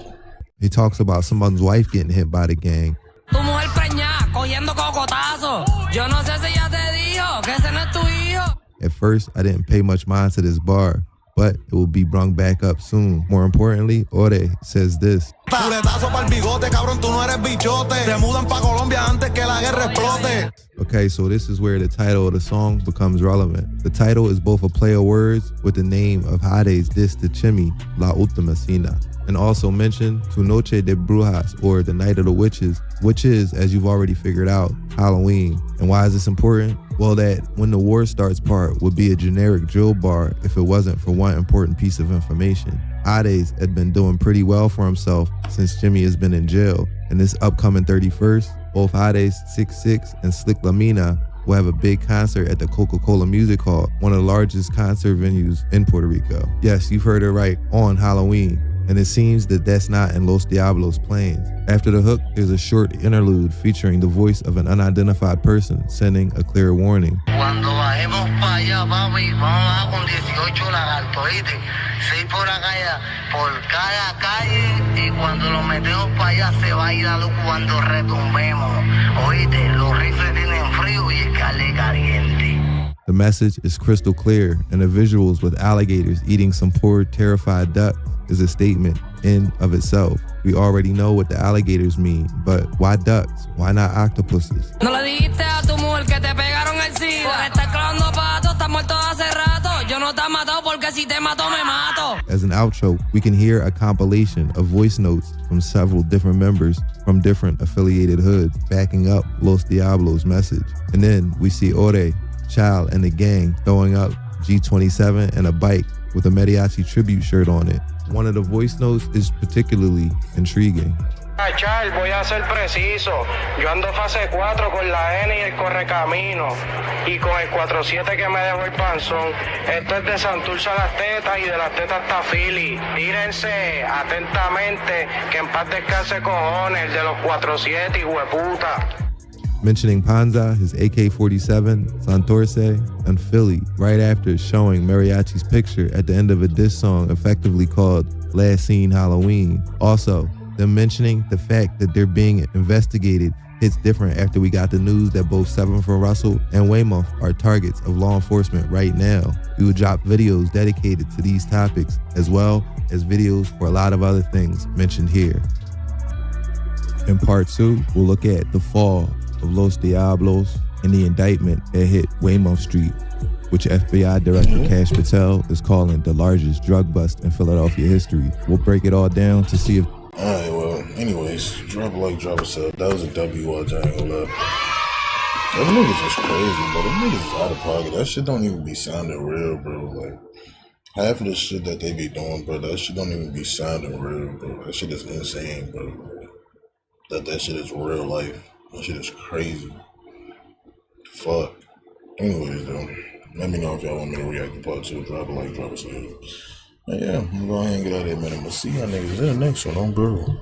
He talks about someone's wife getting hit by the gang. Tu mujer preñada, cogiendo cocotazo. Yo no sé si ya te dijo que ese no es tu hijo. At first, I didn't pay much mind to this bar, but it will be brung back up soon. More importantly, Ore says this. Culetazo pa'l bigote, cabrón, tú no eres bichote. Se mudan pa' Colombia antes que la guerra explote. Okay, so this is where the title of the song becomes relevant. The title is both a play of words with the name of Hade's diss to Chimmy, La Última Cena, and also mentioned Tu Noche de Brujas, or the Night of the Witches, which is, as you've already figured out, Halloween. And why is this important? Well, that when the war starts part would be a generic drill bar if it wasn't for one important piece of information. Hades had been doing pretty well for himself since Jimmy has been in jail, and this upcoming 31st, both Hades 6'6" and Slick Lamina will have a big concert at the Coca-Cola Music Hall, one of the largest concert venues in Puerto Rico. Yes, you've heard it right, on Halloween. And it seems that that's not in Los Diablos' plans. After the hook, there's a short interlude featuring the voice of an unidentified person sending a clear warning. Cuando bajemos para allá, papi, vamos a con 18 lagartos, ¿oíste? 6 por cada calle, y cuando los metemos para allá se va a ir la luz cuando retumbemos. Oíste, los rifles tienen frío y el cale caliente. The message is crystal clear, and the visuals with alligators eating some poor, terrified duck is a statement in of itself. We already know what the alligators mean, but why ducks? Why not octopuses? No le dijiste a tu mujer que te pegaron el SIDA. Por estar clavando patos, estás muerto hace rato. Yo no te he matado porque si te mato, me mato. As an outro, we can hear a compilation of voice notes from several different members from different affiliated hoods backing up Los Diablos' message. And then we see Ore, Child, and the gang throwing up G27 and a bike with a mariachi tribute shirt on it. One of the voice notes is particularly intriguing. Chal, voy a ser preciso. Yo ando fase 4 con la N y el correcamino. Y con el 47 que me dejó el panzón. Esto es de Santurce a las tetas y de las tetas hasta Philly. Tírense atentamente, que en paz descanse cojones, el de los 47 y hueputa. Mentioning Panza, his AK-47, Santurce, and Philly, right after showing Mariachi's picture at the end of a diss song effectively called Last Seen Halloween. Also, them mentioning the fact that they're being investigated hits different after we got the news that both 7 from Russell and Weymouth are targets of law enforcement right now. We will drop videos dedicated to these topics, as well as videos for a lot of other things mentioned here. In part 2, we'll look at the fall of Los Diablos and the indictment that hit Weymouth Street, which FBI Director Cash Patel is calling the largest drug bust in Philadelphia history. We'll break it all down to see if... Alright, well, anyways, drop a like, drop a sub. That was a W, I ain't gonna lie. Them niggas just crazy, bro. Them niggas is out of pocket. That shit don't even be sounding real, bro. Like, half of the shit that they be doing, bro, that shit don't even be sounding real, bro. That shit is insane, bro. That shit is real life. That shit is crazy. Fuck. Anyways, though, let me know if y'all want me to react to part 2. Drop a like, drop a sub. Yeah, I'm gonna go ahead and get out of there, man. I'm gonna see y'all niggas in the next one, bro.